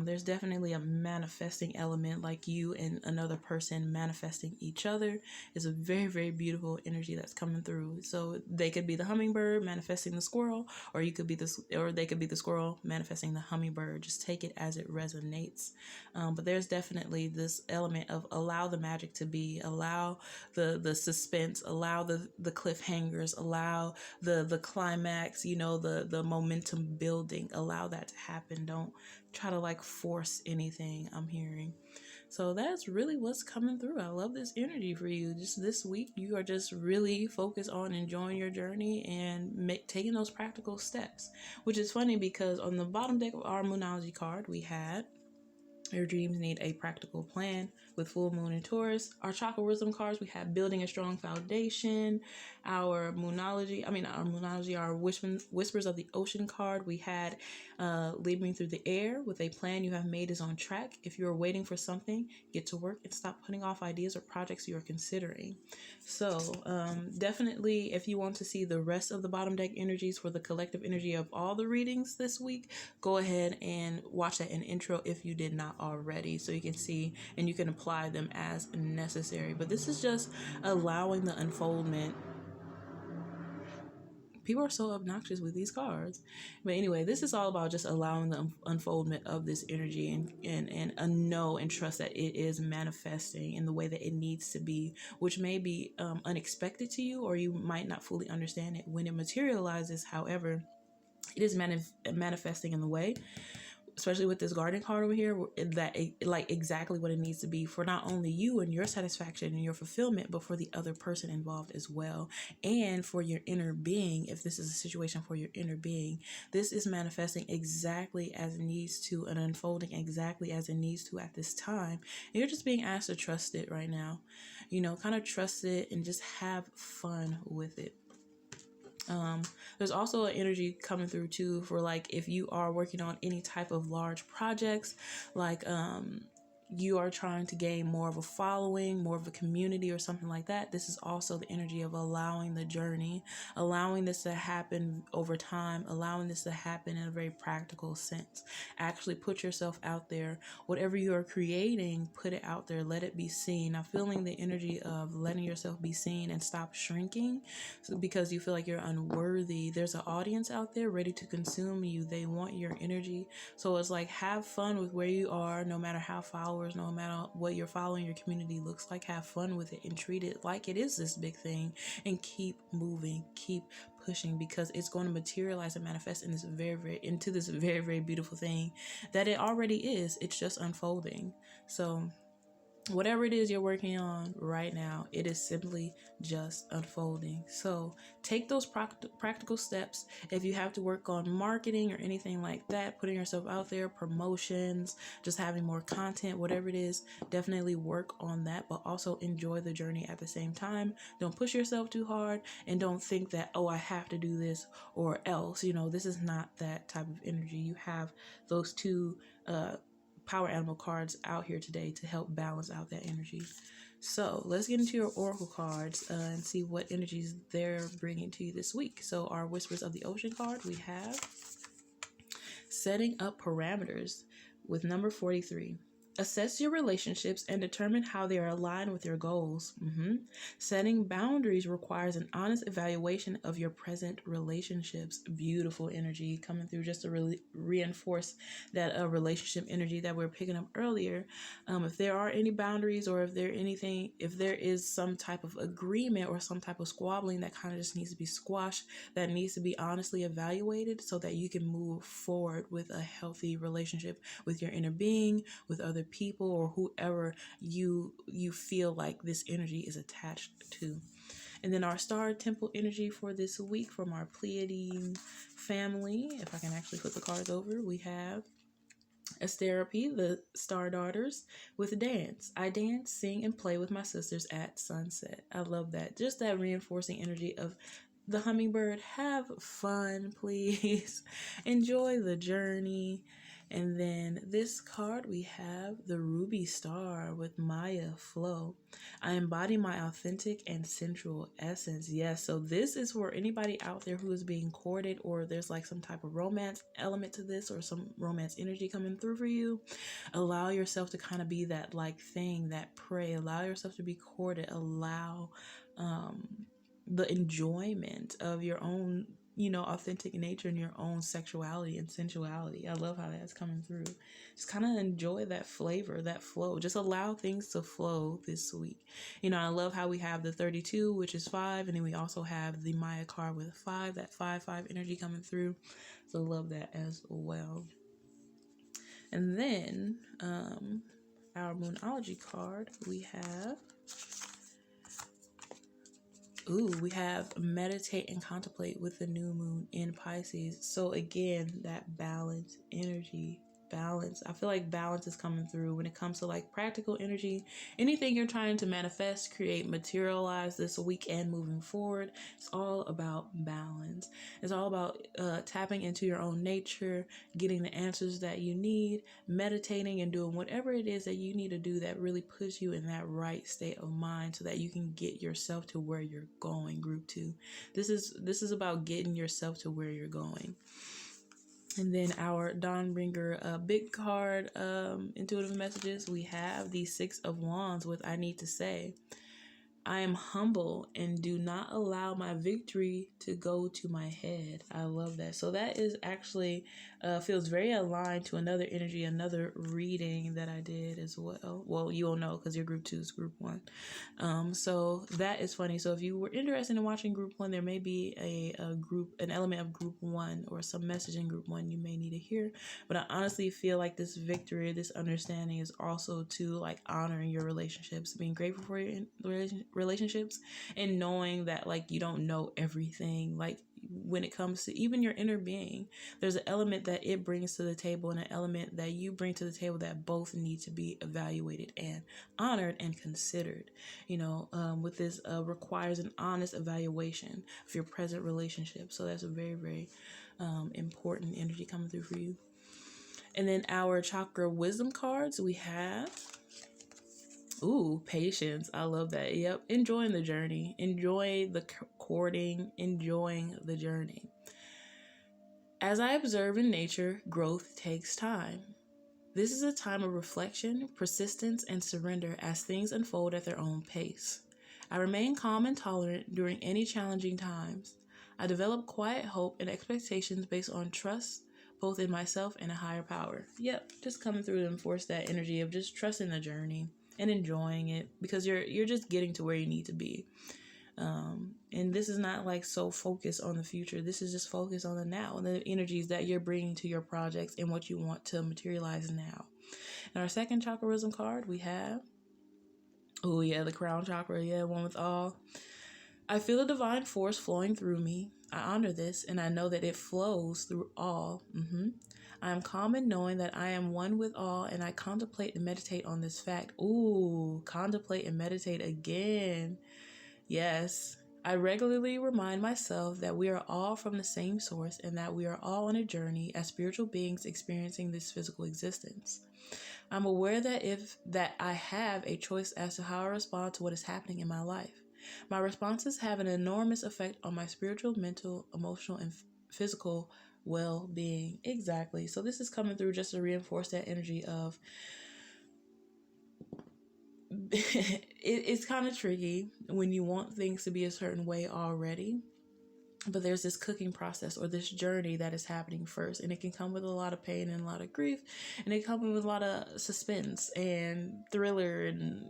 There's definitely a manifesting element, like you and another person manifesting each other is a very, very beautiful energy that's coming through. So they could be the hummingbird manifesting the squirrel, or you could be they could be the squirrel manifesting the hummingbird. Just take it as it resonates. But there's definitely this element of allow the magic to be, allow the suspense, allow the cliffhangers, allow the climax, you know, the momentum building, allow that to happen. Don't try to like force anything, I'm hearing. So that's really what's coming through. I love this energy for you. Just this week, you are just really focused on enjoying your journey and taking those practical steps, which is funny because on the bottom deck of our Moonology card, we had Your dreams need a practical plan with full moon in Taurus. Our chakra wisdom cards, we have building a strong foundation. Our our whispers of the ocean card, we had leading through the air with a plan you have made is on track. If you are waiting for something, get to work and stop putting off ideas or projects you are considering. So definitely, if you want to see the rest of the bottom deck energies for the collective energy of all the readings this week, go ahead and watch that in intro if you did not already, so you can see and you can apply them as necessary. But this is just allowing the unfoldment. People are so obnoxious with these cards. But anyway, this is all about just allowing the unfoldment of this energy and know and trust that it is manifesting in the way that it needs to be, which may be unexpected to you, or you might not fully understand it when it materializes. However, it is manifesting in the way, especially with this garden card over here, that like exactly what it needs to be for not only you and your satisfaction and your fulfillment, but for the other person involved as well, and for your inner being. If this is a situation for your inner being, this is manifesting exactly as it needs to and unfolding exactly as it needs to at this time. And you're just being asked to trust it right now, kind of trust it and just have fun with it. There's also an energy coming through too for like if you are working on any type of large projects, like you are trying to gain more of a following, more of a community or something like that. This is also the energy of allowing the journey, allowing this to happen over time, allowing this to happen in a very practical sense. Actually put yourself out there. Whatever you are creating, put it out there, let it be seen. Now feeling the energy of letting yourself be seen and stop shrinking because you feel like you're unworthy. There's an audience out there ready to consume you. They want your energy. So it's like, have fun with where you are, no matter how followers, no matter what your following, your community looks like. Have fun with it and treat it like it is this big thing, and keep moving, keep pushing, because it's going to materialize and manifest in this into this very, very beautiful thing that it already is. It's just unfolding. So whatever it is you're working on right now, it is simply just unfolding. So take those practical steps. If you have to work on marketing or anything like that, putting yourself out there, promotions, just having more content, whatever it is, definitely work on that, but also enjoy the journey at the same time. Don't push yourself too hard, and don't think that, oh, I have to do this or else. This is not that type of energy. You have those two power animal cards out here today to help balance out that energy. So let's get into your oracle cards and see what energies they're bringing to you this week. So our whispers of the ocean card, we have setting up parameters with number 43. Assess your relationships and determine how they are aligned with your goals. Setting boundaries requires an honest evaluation of your present relationships. Beautiful energy coming through just to really reinforce that relationship energy that we were picking up earlier. If there are any boundaries, or if there is some type of agreement or some type of squabbling that kind of just needs to be squashed, that needs to be honestly evaluated so that you can move forward with a healthy relationship with your inner being, with other people, or whoever you feel like this energy is attached to. And then our star temple energy for this week from our Pleiadian family, if I can actually put the cards over, we have Asterope, the star daughters, with dance. I dance, sing, and play with my sisters at sunset. I love that. Just that reinforcing energy of the hummingbird. Have fun, please. Enjoy the journey. And then this card, we have the ruby star with Maya Flow. I embody my authentic and sensual essence. Yes, so this is for anybody out there who is being courted, or there's like some type of romance element to this, or some romance energy coming through for you. Allow yourself to kind of be that like thing, that prey. Allow yourself to be courted. Allow the enjoyment of your own authentic nature and your own sexuality and sensuality. I love how that's coming through. Just kind of enjoy that flavor, that flow. Just allow things to flow this week. I love how we have the 32, which is 5, and then we also have the Maya card with 5, that 5/5 energy coming through. So love that as well. And then our Moonology card, we have meditate and contemplate with the new moon in Pisces. So again, that balance energy. balance. I feel like balance is coming through when it comes to like practical energy. Anything you're trying to manifest, create, materialize this week and moving forward, it's all about balance. It's all about tapping into your own nature, getting the answers that you need, meditating, and doing whatever it is that you need to do that really puts you in that right state of mind so that you can get yourself to where you're going. Group 2. This is about getting yourself to where you're going. And then our Dawnbringer big card intuitive messages, we have the 6 of Wands with I need to say, I am humble and do not allow my victory to go to my head. I love that. So that is actually feels very aligned to another energy, another reading that I did as well. Well, you will know because your group 2 is group 1. So that is funny. So if you were interested in watching group 1, there may be an element of group 1 or some message in group 1 you may need to hear. But I honestly feel like this victory, this understanding is also to like honoring your relationships, being grateful for your relationships, and knowing that like you don't know everything. Like when it comes to even your inner being, there's an element that it brings to the table and an element that you bring to the table that both need to be evaluated and honored and considered. With this requires an honest evaluation of your present relationship. So that's a very, very important energy coming through for you. And then our chakra wisdom cards, we have patience. I love that. Yep. Enjoying the journey. Enjoy the courting. Enjoying the journey. As I observe in nature, growth takes time. This is a time of reflection, persistence, and surrender as things unfold at their own pace. I remain calm and tolerant during any challenging times. I develop quiet hope and expectations based on trust, both in myself and a higher power. Yep, just coming through to enforce that energy of just trusting the journey and enjoying it, because you're just getting to where you need to be. And this is not like so focused on the future. This is just focused on the now and the energies that you're bringing to your projects and what you want to materialize now. And our second chakrism card, we have, the crown chakra. Yeah, one with all. I feel a divine force flowing through me. I honor this, and I know that it flows through all. I am calm in knowing that I am one with all, and I contemplate and meditate on this fact. Contemplate and meditate again. Yes. I regularly remind myself that we are all from the same source and that we are all on a journey as spiritual beings experiencing this physical existence. I'm aware that I have a choice as to how I respond to what is happening in my life. My responses have an enormous effect on my spiritual, mental, emotional, and physical well-being. Exactly. So this is coming through just to reinforce that energy of it's kind of tricky when you want things to be a certain way already, but there's this cooking process or this journey that is happening first, and it can come with a lot of pain and a lot of grief, and it comes with a lot of suspense and thriller and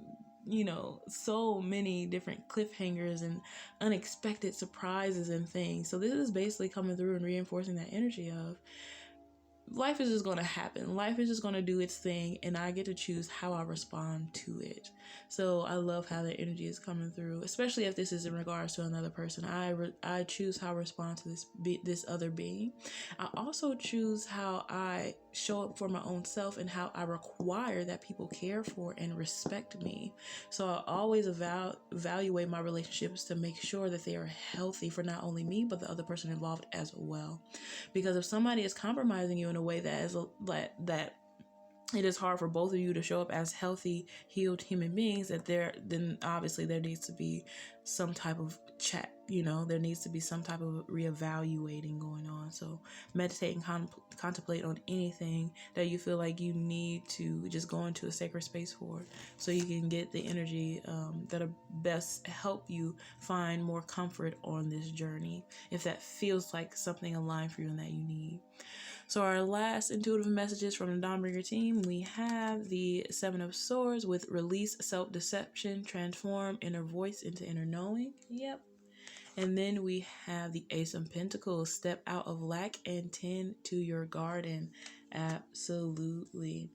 so many different cliffhangers and unexpected surprises and things. So this is basically coming through and reinforcing that energy of life is just going to happen. Life is just going to do its thing, and I get to choose how I respond to it. So I love how that energy is coming through, especially if this is in regards to another person. I choose how I respond to this other being. I also choose how I show up for my own self and how I require that people care for and respect me. So I always evaluate my relationships to make sure that they are healthy for not only me, but the other person involved as well. Because if somebody is compromising you in a way that it is hard for both of you to show up as healthy, healed human beings, then obviously there needs to be some type of chat. There needs to be some type of reevaluating going on. So meditate and contemplate on anything that you feel like you need to just go into a sacred space for, so you can get the energy that'll best help you find more comfort on this journey, if that feels like something aligned for you and that you need. So our last intuitive messages from the Dawnbringer team, we have the 7 of Swords with release self-deception, transform inner voice into inner knowing. Yep. And then we have the Ace of Pentacles, step out of lack and tend to your garden. Absolutely.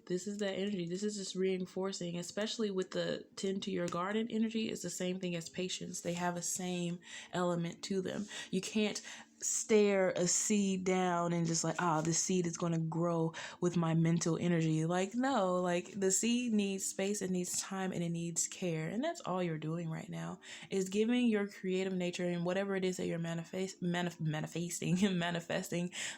This is that energy. This is just reinforcing, especially with the tend to your garden energy. It's the same thing as patience. They have a same element to them. You can't stare a seed down and just like, this seed is going to grow with my mental energy. Like, no, like the seed needs space, it needs time, and it needs care. And that's all you're doing right now, is giving your creative nature and whatever it is that you're manifesting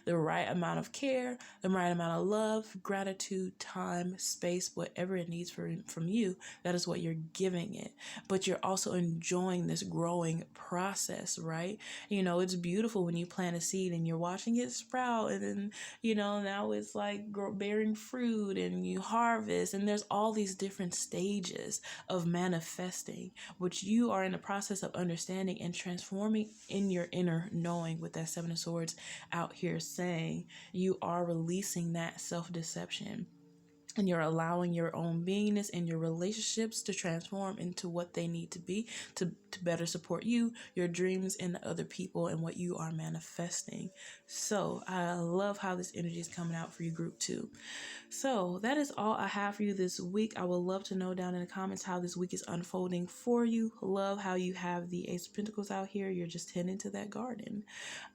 the right amount of care, the right amount of love, gratitude, time, space, whatever it needs from you. That is what you're giving it. But you're also enjoying this growing process, right? It's beautiful when you plant a seed and you're watching it sprout, and then, now it's like bearing fruit and you harvest, and there's all these different stages of manifesting, which you are in the process of understanding and transforming in your inner knowing, with that Seven of Swords out here saying you are releasing that self-deception. And you're allowing your own beingness and your relationships to transform into what they need to be to better support you, your dreams, and the other people and what you are manifesting. So I love how this energy is coming out for you, group 2. So that is all I have for you this week. I would love to know down in the comments how this week is unfolding for you. Love how you have the Ace of Pentacles out here. You're just tending to that garden,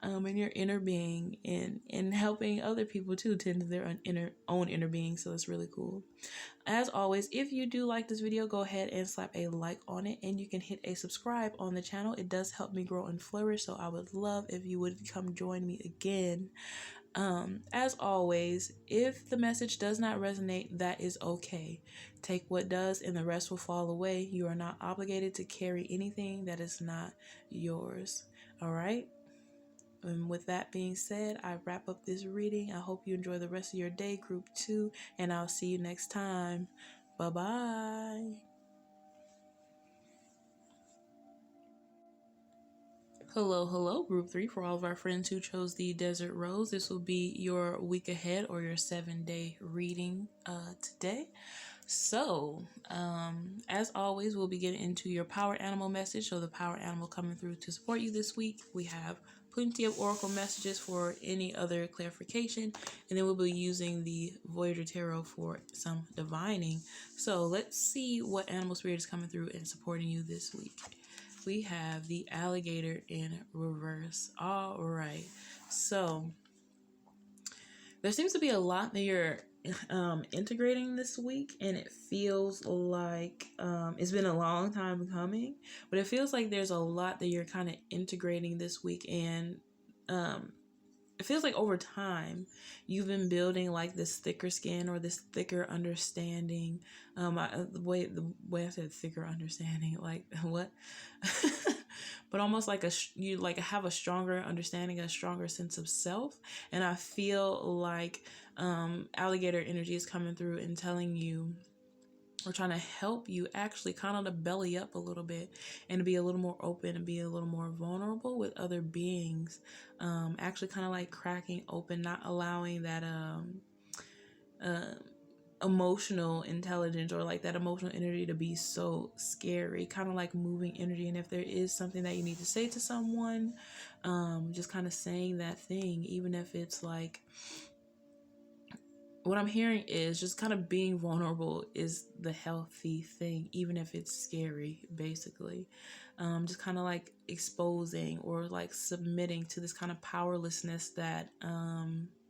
and your inner being, and helping other people too tend to their own inner being. So it's really cool. As always, if you do like this video, go ahead and slap a like on it, and you can hit a subscribe on the channel. It does help me grow and flourish, so I would love if you would come join me again. As always, if the message does not resonate, that is okay. Take what does and the rest will fall away. You are not obligated to carry anything that is not yours. All right. And with that being said, I wrap up this reading. I hope you enjoy the rest of your day, group 2, and I'll see you next time. Bye-bye. Hello, group 3. For all of our friends who chose the Desert Rose, this will be your week ahead or your 7-day reading today. So, as always, we'll be getting into your power animal message. So the power animal coming through to support you this week. We have plenty of oracle messages for any other clarification, and then we'll be using the Voyager tarot for some divining. So let's see what animal spirit is coming through and supporting you this week. We have the alligator in reverse. All right. So there seems to be a lot that you're integrating this week, and it feels like it's been a long time coming, but it feels like there's a lot that you're kind of integrating this week, and it feels like over time you've been building like this thicker skin or this thicker understanding. The way I said thicker understanding, like what? But almost like you like have a stronger understanding, a stronger sense of self. And I feel like alligator energy is coming through and telling you, or trying to help you actually kind of to belly up a little bit and to be a little more open and be a little more vulnerable with other beings. Actually kind of like cracking open, not allowing that emotional intelligence or like that emotional energy to be so scary, kind of like moving energy. And if there is something that you need to say to someone, just kind of saying that thing, even if it's like, what I'm hearing is just kind of being vulnerable is the healthy thing, even if it's scary, basically. Just kind of like exposing or like submitting to this kind of powerlessness that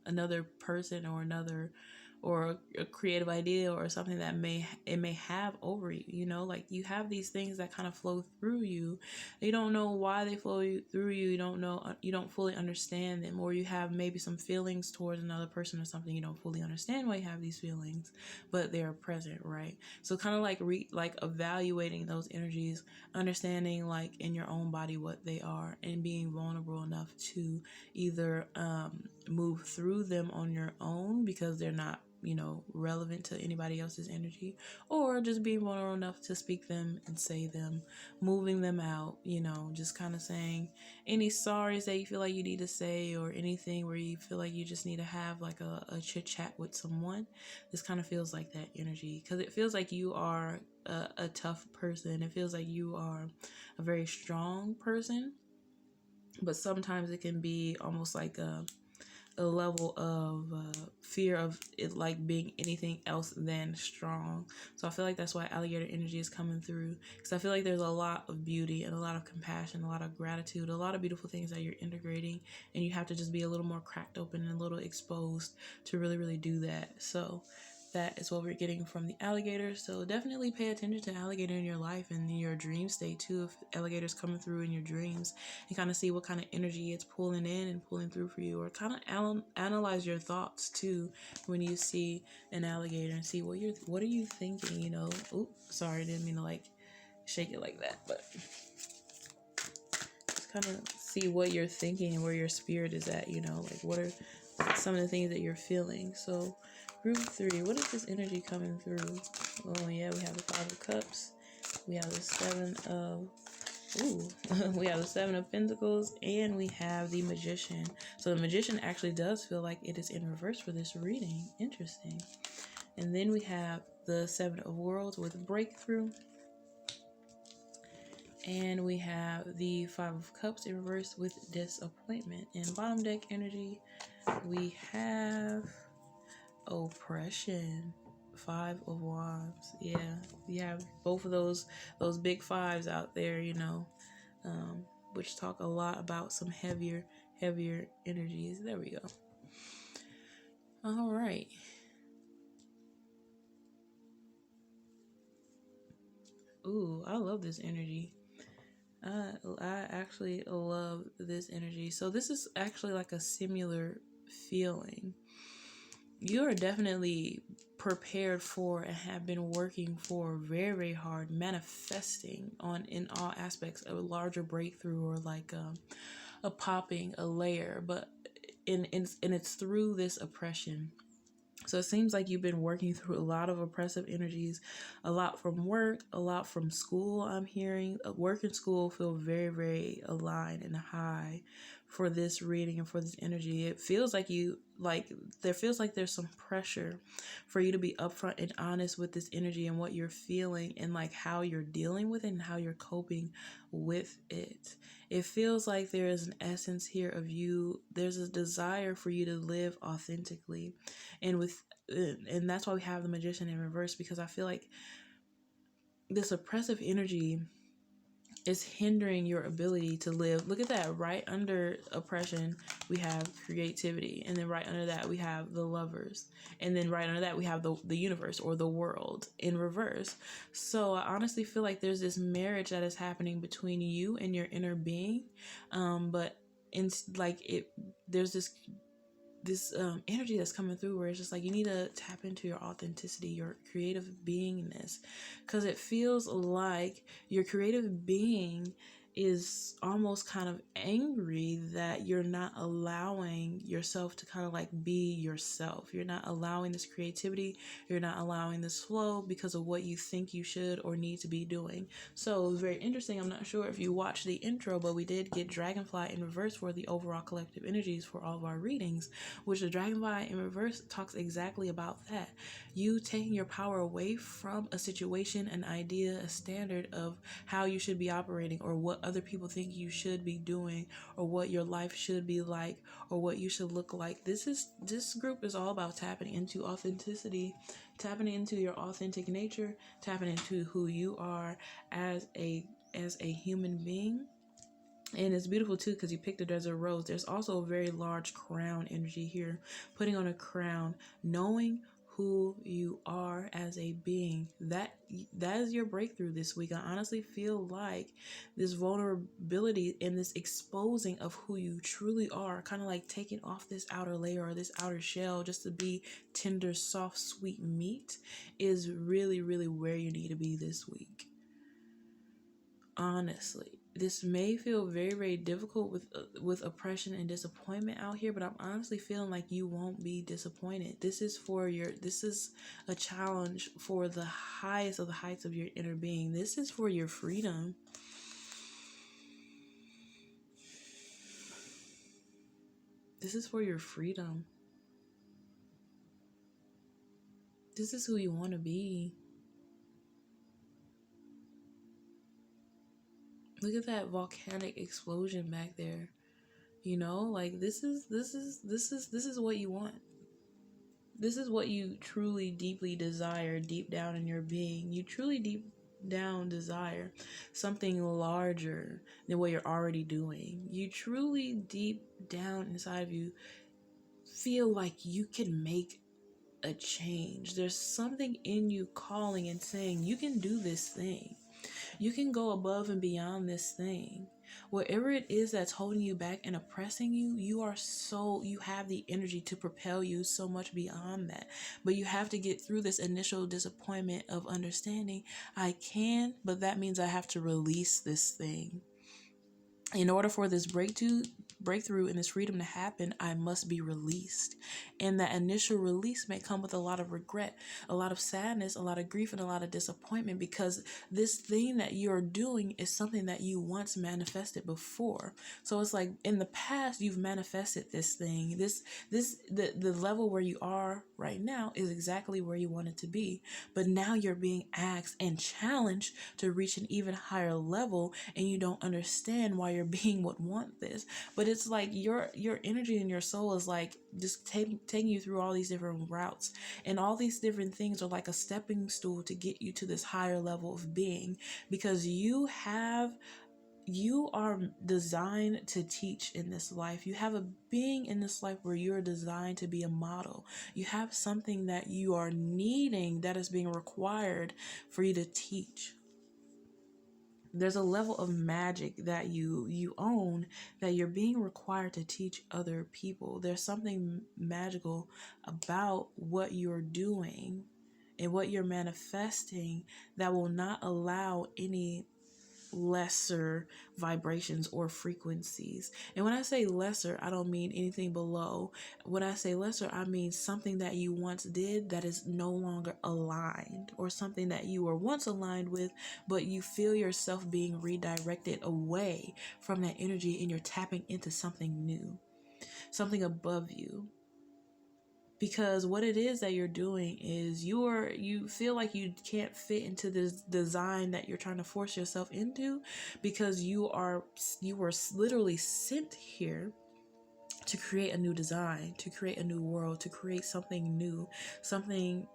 another person or a creative idea or something that may have over you, like you have these things that kind of flow through you. You don't know why they flow through you. You don't know, you don't fully understand them, or you have maybe some feelings towards another person or something. You don't fully understand why you have these feelings, but they are present, right? So kind of like like evaluating those energies, understanding like in your own body what they are, and being vulnerable enough to either move through them on your own because they're not relevant to anybody else's energy, or just being vulnerable enough to speak them and say them, moving them out, just kind of saying any sorries that you feel like you need to say, or anything where you feel like you just need to have like a chit chat with someone. This kind of feels like that energy, because it feels like you are a tough person. It feels like you are a very strong person, but sometimes it can be almost like a level of fear of it like being anything else than strong. So I feel like that's why alligator energy is coming through, because I feel like there's a lot of beauty and a lot of compassion, a lot of gratitude, a lot of beautiful things that you're integrating, and you have to just be a little more cracked open and a little exposed to really do that. So that is what we're getting from the alligator. So definitely pay attention to alligator in your life and in your dream state too. If alligator's coming through in your dreams, and kind of see what kind of energy it's pulling in and pulling through for you, or kind of analyze your thoughts too when you see an alligator and see what are you thinking. You know, oops, sorry, didn't mean to like shake it like that, but just kind of see what you're thinking and where your spirit is at. You know, like what are some of the things that you're feeling. So group 3, what is this energy coming through? Oh yeah, we have the 5 of Cups, we have the 7 of we have the 7 of Pentacles, and we have the Magician. So the Magician actually does feel like it is in reverse for this reading. Interesting. And then we have the 7 of Worlds with Breakthrough, and we have the 5 of Cups in reverse with Disappointment. In bottom deck energy, we have Oppression, 5 of Wands. Yeah, you have both of those big fives out there, you know, which talk a lot about some heavier energies. There we go. All right. Ooh, I love this energy. I actually love this energy. So this is actually like a similar feeling. You are definitely prepared for and have been working for very hard, manifesting on in all aspects of a larger breakthrough, or like a popping a layer, but and it's through this oppression. So it seems like you've been working through a lot of oppressive energies, a lot from work, a lot from school. I'm hearing work and school feel very aligned and high for this reading and for this energy. It feels like there feels like there's some pressure for you to be upfront and honest with this energy and what you're feeling, and like how you're dealing with it and how you're coping with it. It feels like there is an essence here of you. There's a desire for you to live authentically, and that's why we have the Magician in reverse, because I feel like this oppressive energy is hindering your ability to live. Look at that. Right under oppression, we have creativity. And then right under that, we have the Lovers. And then right under that, we have the universe, or the world, in reverse. So I honestly feel like there's this marriage that is happening between you and your inner being. But there's this energy that's coming through where it's just like you need to tap into your authenticity, your creative beingness, because it feels like your creative being is almost kind of angry that you're not allowing yourself to kind of like be yourself. You're not allowing this creativity, you're not allowing this flow because of what you think you should or need to be doing. So very interesting. I'm not sure if you watched the intro, but we did get Dragonfly in reverse for the overall collective energies for all of our readings, which the Dragonfly in reverse talks exactly about that. You taking your power away from a situation, an idea, a standard of how you should be operating, or what other people think you should be doing, or what your life should be like, or what you should look like. This group is all about tapping into authenticity, tapping into your authentic nature, tapping into who you are as a human being. And it's beautiful too, because you picked a desert rose. There's also a very large crown energy here. Putting on a crown, knowing who you are as a being. That is your breakthrough this week. I honestly feel like this vulnerability and this exposing of who you truly are, kind of like taking off this outer layer or this outer shell just to be tender, soft, sweet meat, is really where you need to be this week. Honestly, this may feel very difficult with oppression and disappointment out here, but I'm honestly feeling like you won't be disappointed. This is a challenge for the highest of the heights of your inner being. This is for your freedom. This is for your freedom. This is who you want to be. Look at that volcanic explosion back there. You know, like this is what you want. This is what you truly deeply desire deep down in your being. You truly deep down desire something larger than what you're already doing. You truly deep down inside of you feel like you can make a change. There's something in you calling and saying, you can do this thing. You can go above and beyond this thing. Whatever it is that's holding you back and oppressing you, you have the energy to propel you so much beyond that. But you have to get through this initial disappointment of understanding I can, but that means I have to release this thing. In order for this breakthrough and this freedom to happen, I must be released. And that initial release may come with a lot of regret, a lot of sadness, a lot of grief, and a lot of disappointment, because this thing that you're doing is something that you once manifested before. So it's like in the past you've manifested this thing. The level where you are right now is exactly where you want it to be. But now you're being asked and challenged to reach an even higher level, and you don't understand why your being would want this. But it's like your energy and your soul is like just taking you through all these different routes, and all these different things are like a stepping stool to get you to this higher level of being, because you are designed to teach in this life. You have a being in this life where you're designed to be a model. You have something that you are needing that is being required for you to teach. There's a level of magic that you own that you're being required to teach other people. There's something magical about what you're doing and what you're manifesting that will not allow any lesser vibrations or frequencies. And when I say lesser, I don't mean anything below. When I say lesser, I mean something that you once did that is no longer aligned, or something that you were once aligned with, but you feel yourself being redirected away from that energy, and you're tapping into something new, something above you. Because what it is that you're doing is you feel like you can't fit into this design that you're trying to force yourself into, because you were literally sent here to create a new design, to create a new world, to create something new, something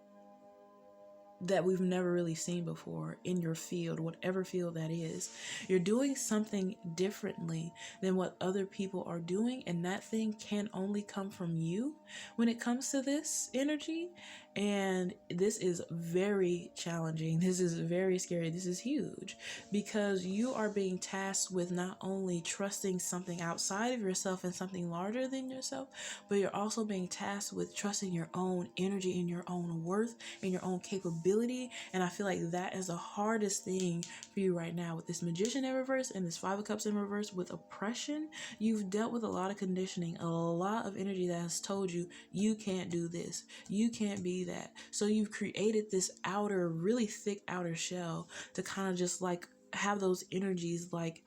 that we've never really seen before in your field, whatever field that is. You're doing something differently than what other people are doing, and that thing can only come from you when it comes to this energy. And this is very challenging. This is very scary. This is huge, because you are being tasked with not only trusting something outside of yourself and something larger than yourself, but you're also being tasked with trusting your own energy and your own worth and your own capability. And I feel like that is the hardest thing for you right now with this Magician in reverse and this Five of Cups in reverse. With oppression, you've dealt with a lot of conditioning, a lot of energy that has told you you can't do this, you can't be that. So you've created this really thick outer shell to kind of just like have those energies like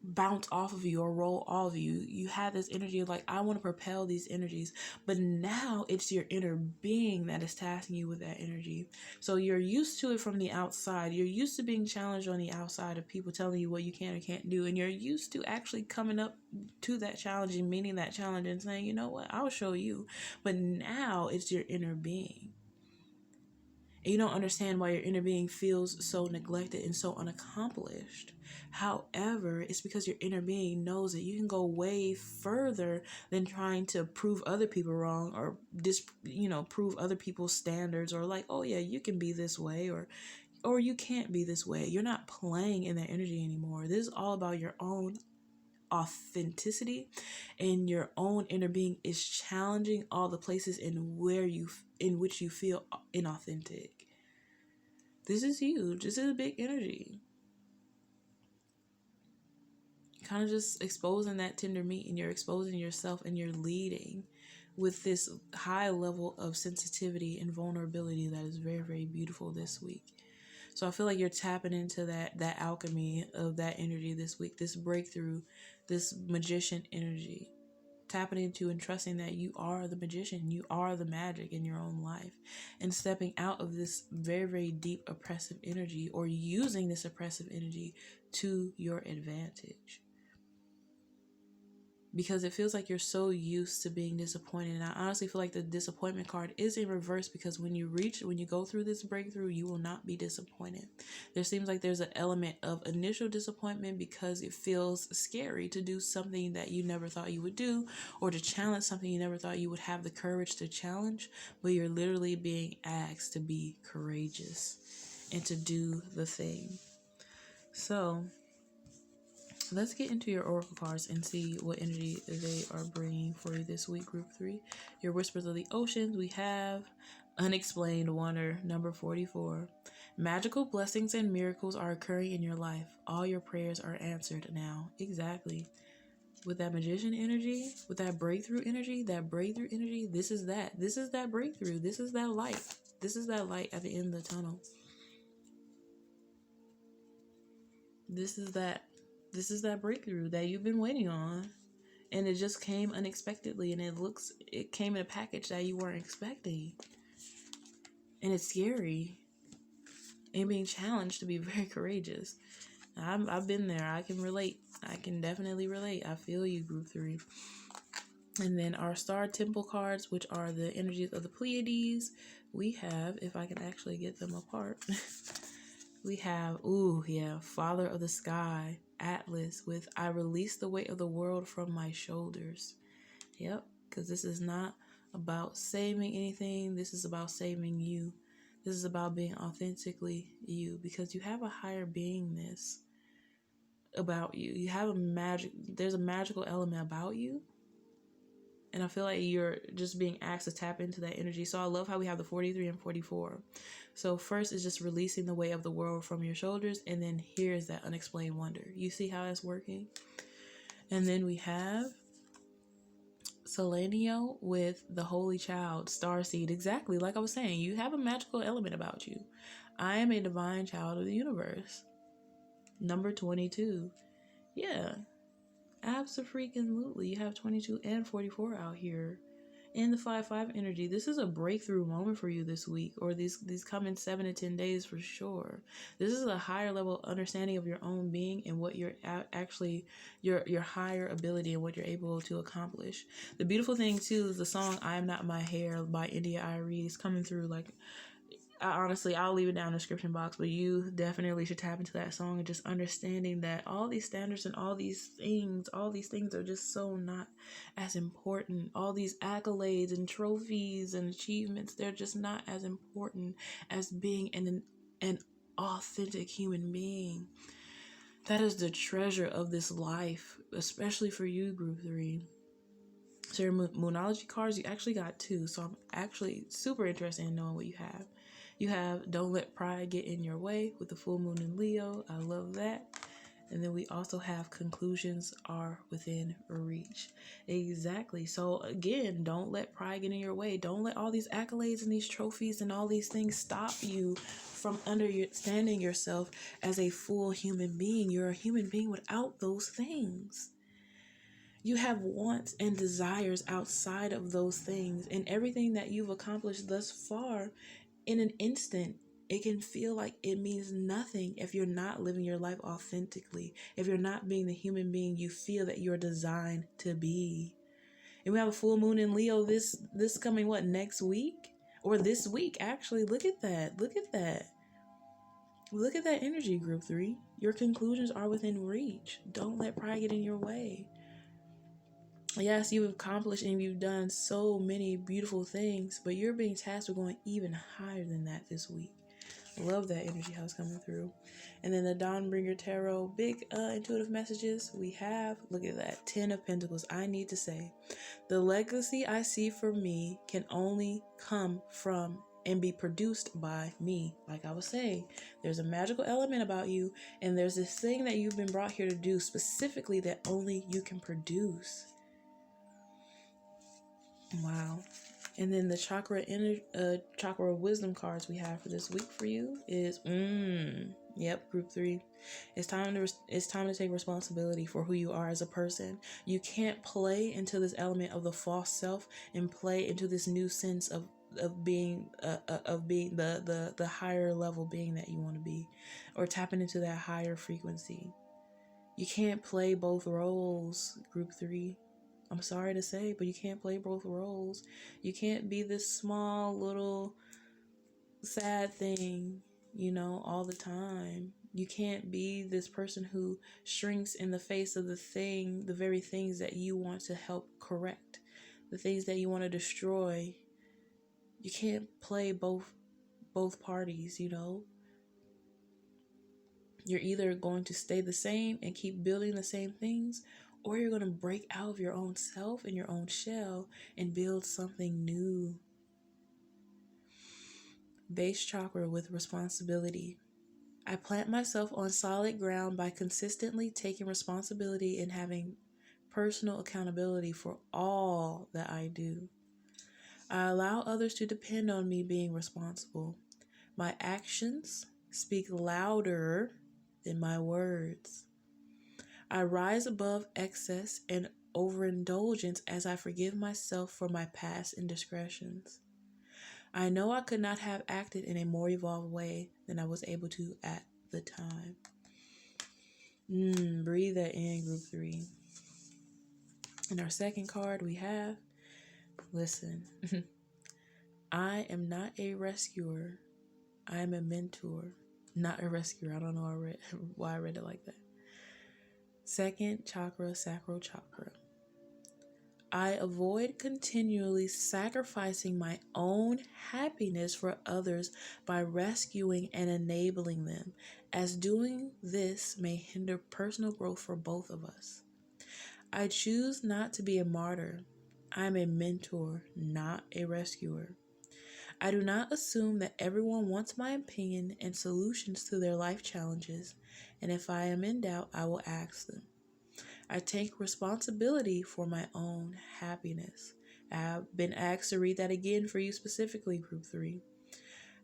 bounce off of you or roll off of you. You have this energy of like, I want to propel these energies, but now it's your inner being that is tasking you with that energy. So you're used to it from the outside. You're used to being challenged on the outside of people telling you what you can or can't do, and you're used to actually coming up to that challenge and meeting that challenge and saying, you know what, I'll show you. But now it's your inner being. And you don't understand why your inner being feels so neglected and so unaccomplished. However, it's because your inner being knows that you can go way further than trying to prove other people wrong, or prove other people's standards, or like, oh yeah, you can be this way, or you can't be this way. You're not playing in that energy anymore. This is all about your own authenticity, and your own inner being is challenging all the places in which you feel inauthentic. This is huge. This is a big energy. Kind of just exposing that tender meat, and you're exposing yourself, and you're leading with this high level of sensitivity and vulnerability that is very, very beautiful this week. So I feel like you're tapping into that alchemy of that energy this week, this breakthrough, this magician energy. Tapping into and trusting that you are the magician, you are the magic in your own life, and stepping out of this very, very deep oppressive energy, or using this oppressive energy to your advantage. because it feels like you're so used to being disappointed. And I honestly feel like the disappointment card is in reverse, because when you go through this breakthrough, you will not be disappointed. There seems like there's an element of initial disappointment because it feels scary to do something that you never thought you would do, or to challenge something you never thought you would have the courage to challenge, but you're literally being asked to be courageous and to do the thing. So let's get into your oracle cards and see what energy they are bringing for you this week, group 3. Your whispers of the oceans, we have unexplained wonder, number 44. Magical blessings and miracles are occurring in your life. All your prayers are answered now. Exactly. With that magician energy, with that breakthrough energy, this is that. This is that breakthrough. This is that light. This is that light at the end of the tunnel. This is that breakthrough that you've been waiting on, and it just came unexpectedly, and it came in a package that you weren't expecting, and it's scary and being challenged to be very courageous. I've been there. I can relate. I can definitely relate. I feel you, group 3. And then our star temple cards, which are the energies of the Pleiades, we have, if I can actually get them apart, we have, Father of the Sky, Atlas, with I release the weight of the world from my shoulders. Yep, because this is not about saving anything. This is about saving you. This is about being authentically you, because you have a higher beingness about you. You have there's a magical element about you. And I feel like you're just being asked to tap into that energy. So I love how we have the 43 and 44. So first is just releasing the weight of the world from your shoulders. And then here's that unexplained wonder. You see how it's working? And then we have Selenio with the Holy Child, Starseed. Exactly like I was saying. You have a magical element about you. I am a divine child of the universe. Number 22. Yeah. Absolutely. You have 22 and 44 out here. And the 5-5 energy. This is a breakthrough moment for you this week, or these coming 7 to 10 days for sure. This is a higher level understanding of your own being and what you're actually, your higher ability and what you're able to accomplish. The beautiful thing too is the song "I Am Not My Hair" by India Arie is coming through. Like, honestly, I'll leave it down in the description box, but you definitely should tap into that song, and just understanding that all these standards and all these things are just so not as important. All these accolades and trophies and achievements, they're just not as important as being an authentic human being. That is the treasure of this life, especially for you, group 3. So your Moonology cards, you actually got 2, so I'm actually super interested in knowing what you have. You have Don't Let Pride Get in Your Way with the full moon in Leo. I love that. And then we also have Conclusions Are Within Reach. Exactly. So again, don't let pride get in your way. Don't let all these accolades and these trophies and all these things stop you from understanding yourself as a full human being. You're a human being without those things. You have wants and desires outside of those things, and everything that you've accomplished thus far, in an instant, it can feel like it means nothing if you're not living your life authentically, if you're not being the human being you feel that you're designed to be. And we have a full moon in Leo this coming, next week? Or this week, actually. Look at that. Look at that. Look at that energy, group 3. Your conclusions are within reach. Don't let pride get in your way. Yes, you've accomplished and you've done so many beautiful things, but you're being tasked with going even higher than that this week. Love that energy, how it's coming through. And then the Dawnbringer Tarot, big intuitive messages we have. Look at that, 10 of Pentacles. I need to say, the legacy I see for me can only come from and be produced by me. Like I was saying, there's a magical element about you, and there's this thing that you've been brought here to do specifically that only you can produce. Wow. And then the chakra wisdom cards we have for this week for you is group 3. It's time to take responsibility for who you are as a person. You can't play into this element of the false self and play into this new sense of being the higher level being that you want to be, or tapping into that higher frequency. You can't play both roles, group 3. I'm sorry to say, but you can't play both roles. You can't be this small little sad thing, all the time. You can't be this person who shrinks in the face of the very things that you want to help correct, the things that you want to destroy. You can't play both parties. You're either going to stay the same and keep building the same things, or you're going to break out of your own self and your own shell and build something new. Base chakra with responsibility. I plant myself on solid ground by consistently taking responsibility and having personal accountability for all that I do. I allow others to depend on me being responsible. My actions speak louder than my words. I rise above excess and overindulgence as I forgive myself for my past indiscretions. I know I could not have acted in a more evolved way than I was able to at the time. Breathe that in, group 3. In our second card, we have, listen, I am not a rescuer. I am a mentor. Not a rescuer. I don't know why I read it like that. Second chakra, sacral chakra. I avoid continually sacrificing my own happiness for others by rescuing and enabling them, as doing this may hinder personal growth for both of us. I choose not to be a martyr. I am a mentor, not a rescuer. I do not assume that everyone wants my opinion and solutions to their life challenges, and if I am in doubt, I will ask them. I take responsibility for my own happiness. I've been asked to read that again for you specifically, group 3.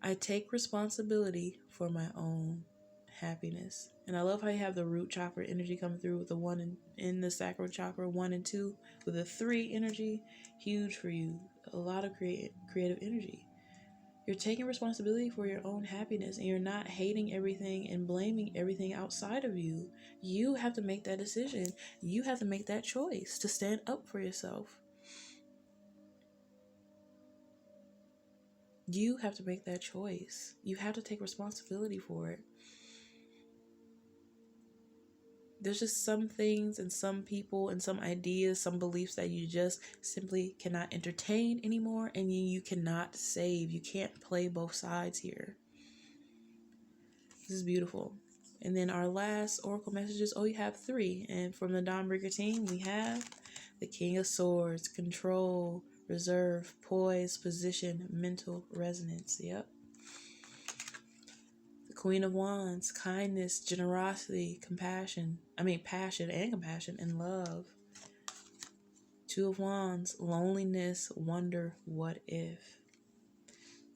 I take responsibility for my own happiness. And I love how you have the root chakra energy coming through with the 1 in the sacral chakra, 1 and 2, with the 3 energy. Huge for you. A lot of creative energy. You're taking responsibility for your own happiness, and you're not hating everything and blaming everything outside of you. You have to make that decision. You have to make that choice to stand up for yourself. You have to make that choice. You have to take responsibility for it. There's just some things and some people and some ideas, some beliefs that you just simply cannot entertain anymore, and you cannot save. You can't play both sides here. This is beautiful. And then our last oracle messages, you have 3. And from the Dawnbreaker team, we have the King of Swords, control, reserve, poise, position, mental resonance. Yep. Queen of Wands, kindness, generosity, passion and compassion and love. 2 of Wands, loneliness, wonder, what if.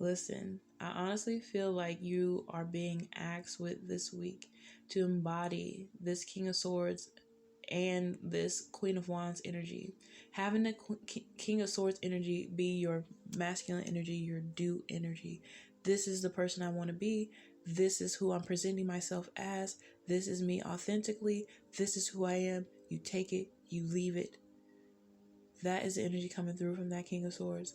Listen, I honestly feel like you are being asked with this week to embody this King of Swords and this Queen of Wands energy. Having the King of Swords energy be your masculine energy, your do energy. This is the person I want to be. This is who I'm presenting myself as. This is me authentically. This is who I am. You take it, you leave it. That is the energy coming through from that King of Swords.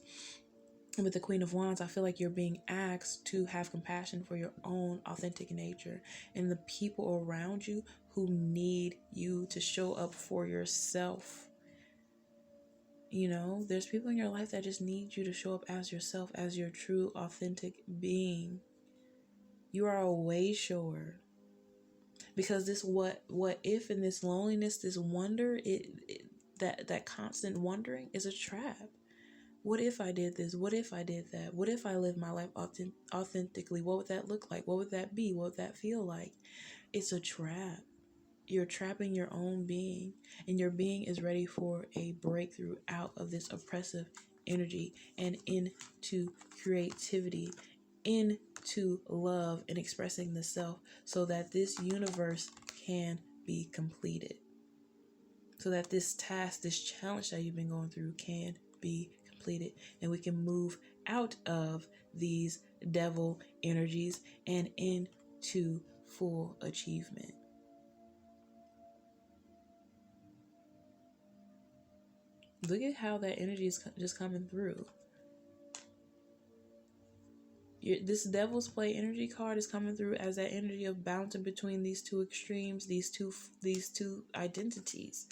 And with the Queen of Wands, I feel like you're being asked to have compassion for your own authentic nature and the people around you who need you to show up for yourself. There's people in your life that just need you to show up as yourself, as your true, authentic being. You are a way shower. Because this what if and this loneliness, this wonder, that constant wondering is a trap. What if I did this? What if I did that? What if I lived my life authentically? What would that look like? What would that be? What would that feel like? It's a trap. You're trapping your own being, and your being is ready for a breakthrough out of this oppressive energy and into creativity, into love and expressing the self, so that this universe can be completed. So that this task, this challenge that you've been going through can be completed, and we can move out of these devil energies and into full achievement. Look at how that energy is just coming through. This Devil's Play energy card is coming through as that energy of bouncing between these two extremes, these two identities.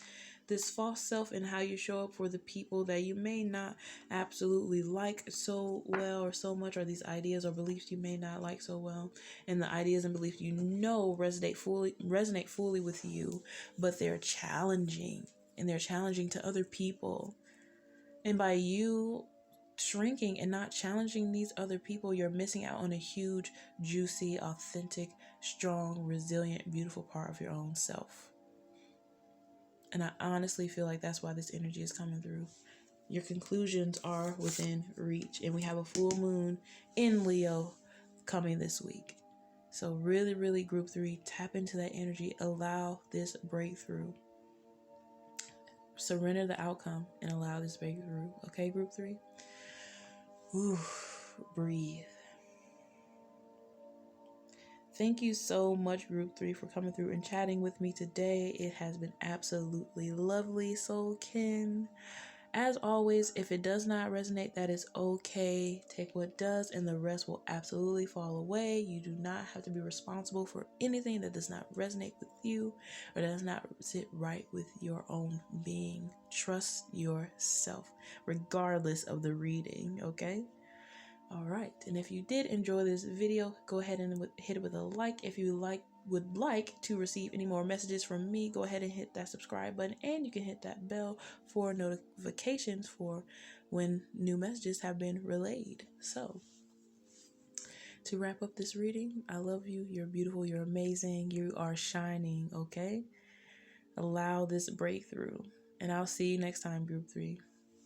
This false self and how you show up for the people that you may not absolutely like so well or so much, or these ideas or beliefs you may not like so well, and the ideas and beliefs resonate fully with you, but they're challenging, and they're challenging to other people. And by you shrinking and not challenging these other people, you're missing out on a huge, juicy, authentic, strong, resilient, beautiful part of your own self. And I honestly feel like that's why this energy is coming through. Your conclusions are within reach. And we have a full moon in Leo coming this week. So really, really, group 3, tap into that energy. Allow this breakthrough. Surrender the outcome and allow this breakthrough. Okay, group 3? Ooh, breathe. Thank you so much, group 3, for coming through and chatting with me today. It has been absolutely lovely, Soulkin. As always, if it does not resonate, that is okay. Take what does and the rest will absolutely fall away. You do not have to be responsible for anything that does not resonate with you or does not sit right with your own being. Trust yourself, regardless of the reading, okay? All right, and if you did enjoy this video, go ahead and hit it with a like. If you would like to receive any more messages from me, go ahead and hit that subscribe button, and you can hit that bell for notifications for when new messages have been relayed. So, to wrap up this reading, I love you. You're beautiful. You're amazing. You are shining, okay? Allow this breakthrough. And I'll see you next time, group 3.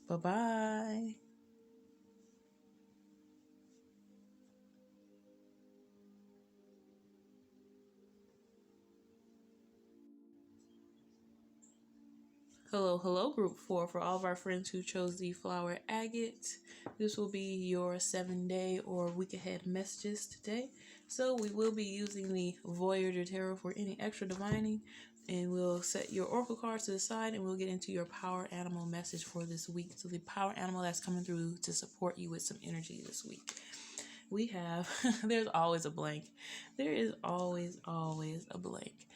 Bye-bye. Hello, group 4. For all of our friends who chose the flower agate, this will be your 7-day or week ahead messages today. So we will be using the Voyager tarot for any extra divining, and we'll set your oracle cards to the side, and we'll get into your power animal message for this week. So the power animal that's coming through to support you with some energy this week. We have, there's always a blank. There is always a blank.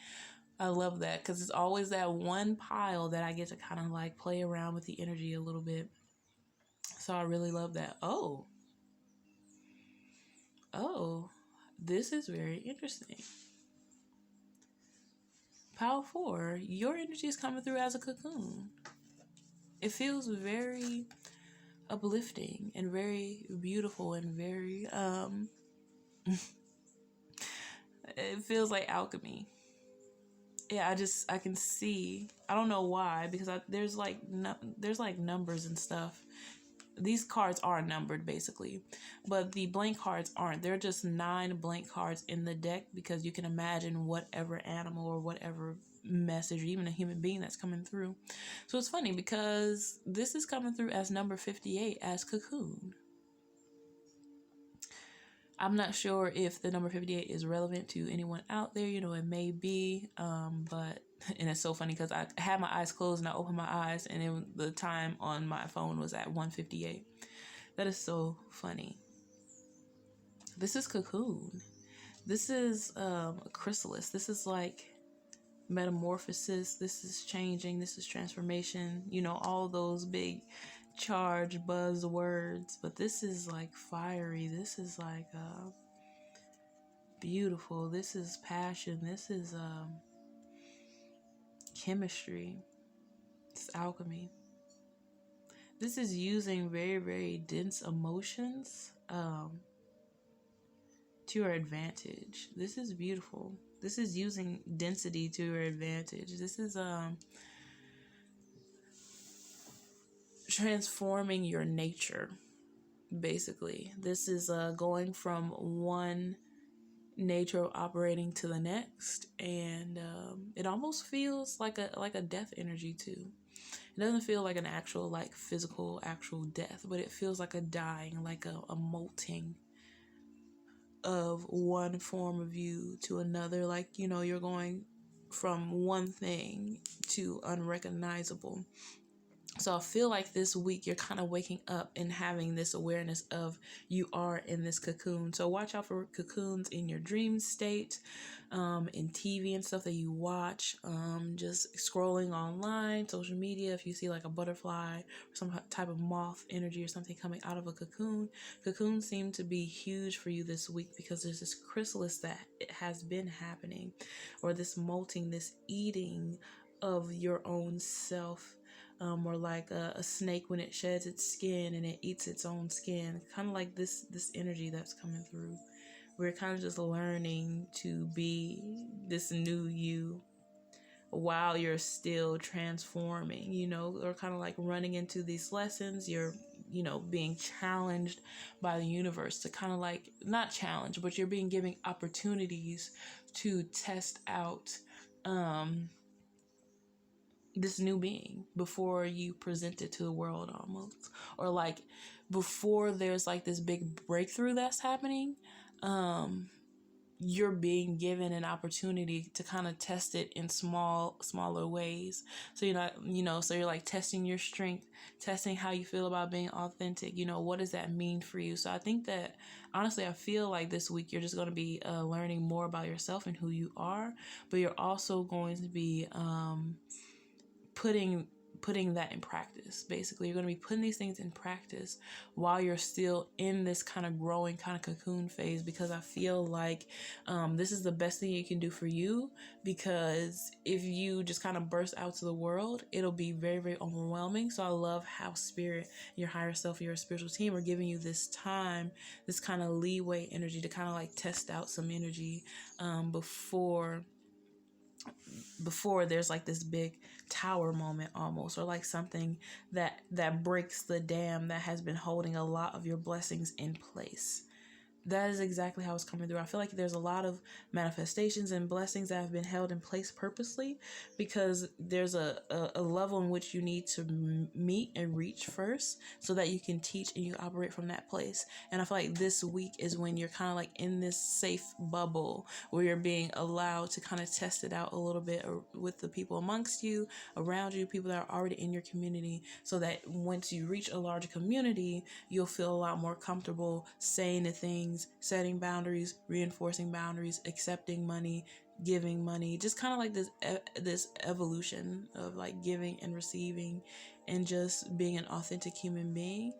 I love that because it's always that one pile that I get to kind of like play around with the energy a little bit. So I really love that. Oh, this is very interesting. Pile 4, your energy is coming through as a cocoon. It feels very uplifting and very beautiful and very, it feels like alchemy. Yeah, I can see. I don't know why, because there's like numbers and stuff. These cards are numbered basically, but the blank cards aren't. They're just 9 blank cards in the deck because you can imagine whatever animal or whatever message or even a human being that's coming through. So it's funny because this is coming through as number 58 as cocoon. I'm not sure if the number 58 is relevant to anyone out there. You know, it may be, but, and it's so funny because I had my eyes closed and I opened my eyes and the time on my phone was at 1:58. That is so funny. This is cocoon. This is a chrysalis. This is like metamorphosis. This is changing. This is transformation. You know, all those big charged buzzwords, but this is like fiery. This is like beautiful. This is passion. This is chemistry. It's alchemy. This is using very, very dense emotions to your advantage. This is beautiful. This is using density to your advantage. This is transforming your nature, basically. This is going from one nature of operating to the next, and it almost feels like a death energy too. It doesn't feel like an actual like physical actual death, but it feels like a dying, like a molting of one form of you to another. Like, you know, you're going from one thing to unrecognizable. So I feel like this week you're kind of waking up and having this awareness of you are in this cocoon. So watch out for cocoons in your dream state, in TV and stuff that you watch, just scrolling online, social media. If you see like a butterfly or some type of moth energy or something coming out of a cocoon, cocoons seem to be huge for you this week because there's this chrysalis that it has been happening, or this molting, this eating of your own self. Or like a snake when it sheds its skin and it eats its own skin, kind of like this energy that's coming through. We're kind of just learning to be this new you while you're still transforming, or kind of like running into these lessons. You're, being challenged by the universe to kind of like, not challenged, but you're being given opportunities to test out this new being before you present it to the world, almost, or like before there's like this big breakthrough that's happening. You're being given an opportunity to kind of test it in smaller ways. So you're not, so you're like testing your strength, testing how you feel about being authentic. What does that mean for you? So I think that honestly, I feel like this week you're just going to be learning more about yourself and who you are, but you're also going to be putting that in practice. Basically, you're going to be putting these things in practice while you're still in this kind of growing kind of cocoon phase, because I feel like this is the best thing you can do for you, because if you just kind of burst out to the world, it'll be very, very overwhelming. So I love how spirit, your higher self, your spiritual team are giving you this time, this kind of leeway energy to kind of like test out some energy before there's like this big tower moment, almost, or like something that breaks the dam that has been holding a lot of your blessings in place. That is exactly how it's coming through. I feel like there's a lot of manifestations and blessings that have been held in place purposely, because there's a level in which you need to meet and reach first so that you can teach and you operate from that place. And I feel like this week is when you're kind of like in this safe bubble where you're being allowed to kind of test it out a little bit with the people amongst you, around you, people that are already in your community, so that once you reach a larger community, you'll feel a lot more comfortable saying the things, setting boundaries, reinforcing boundaries, accepting money, giving money, just kind of like this evolution of like giving and receiving and just being an authentic human being.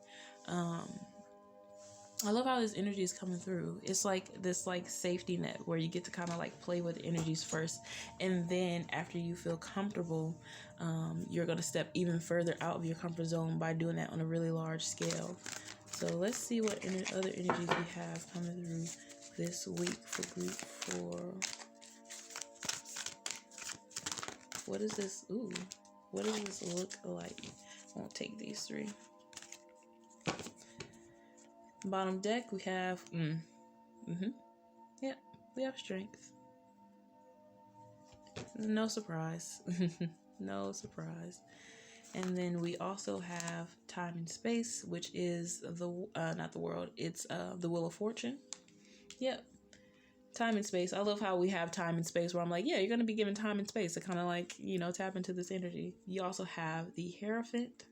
I love how this energy is coming through. It's like this like safety net where you get to kind of like play with energies first, and then after you feel comfortable, you're going to step even further out of your comfort zone by doing that on a really large scale. So let's see what other energies we have coming through this week for group 4. What is this? Ooh, what does this look like? I won't take these 3. Bottom deck, we have, yeah, we have strength. No surprise. No surprise. And then we also have time and space, which is not the world, it's the Wheel of Fortune. Yep. Time and space. I love how we have time and space where I'm like, yeah, you're going to be given time and space to kind of like, tap into this energy. You also have the Hierophant.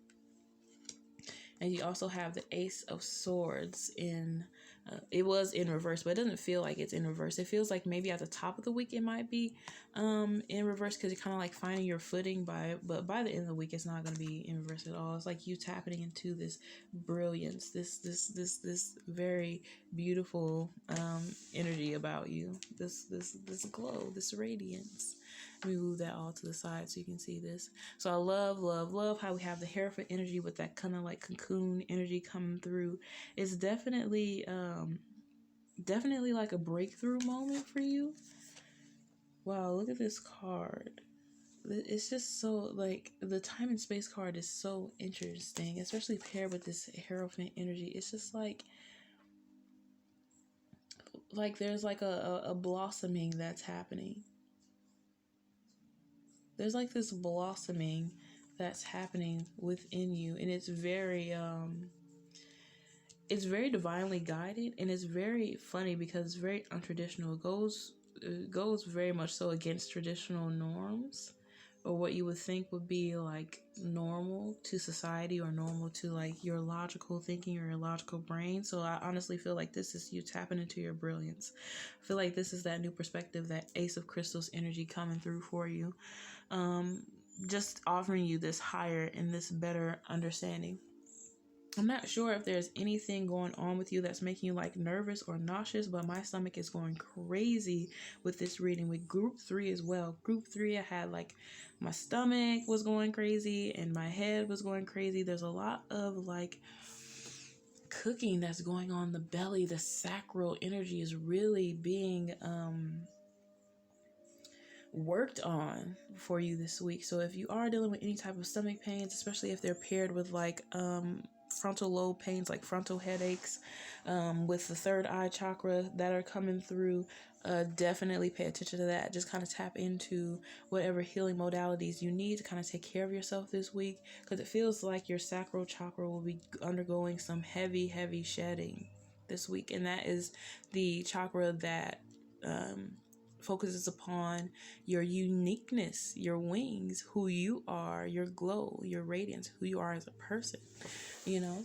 And you also have the Ace of Swords it was in reverse, but it doesn't feel like it's in reverse. It feels like maybe at the top of the week it might be in reverse, because you're kind of like finding your footing but by the end of the week it's not going to be in reverse at all. It's like you tapping into this brilliance, this very beautiful energy about you, this glow, this radiance. Let me move that all to the side so you can see this. So I love how we have the Hierophant energy with that kind of like cocoon energy coming through. It's definitely like a breakthrough moment for you. Wow, look at this card. It's just so like the time and space card is so interesting, especially paired with this Hierophant energy. It's just like there's like a blossoming that's happening. There's like this blossoming that's happening within you, and it's very divinely guided, and it's very funny because it's very untraditional. It goes very much so against traditional norms, or what you would think would be like normal to society or normal to like your logical thinking or your logical brain. So I honestly feel like this is you tapping into your brilliance. I feel like this is that new perspective, that Ace of Crystals energy coming through for you. Just offering you this higher and this better understanding. I'm not sure if there's anything going on with you that's making you like nervous or nauseous, but my stomach is going crazy with this reading. With group 3 as well. Group 3, I had like my stomach was going crazy and my head was going crazy. There's a lot of like cooking that's going on in the belly. The sacral energy is really being worked on for you this week. So if you are dealing with any type of stomach pains, especially if they're paired with like frontal lobe pains, like frontal headaches, with the third eye chakra that are coming through, definitely pay attention to that. Just kind of tap into whatever healing modalities you need to kind of take care of yourself this week, because it feels like your sacral chakra will be undergoing some heavy shedding this week. And that is the chakra that focuses upon your uniqueness, your wings, who you are, your glow, your radiance, who you are as a person, you know.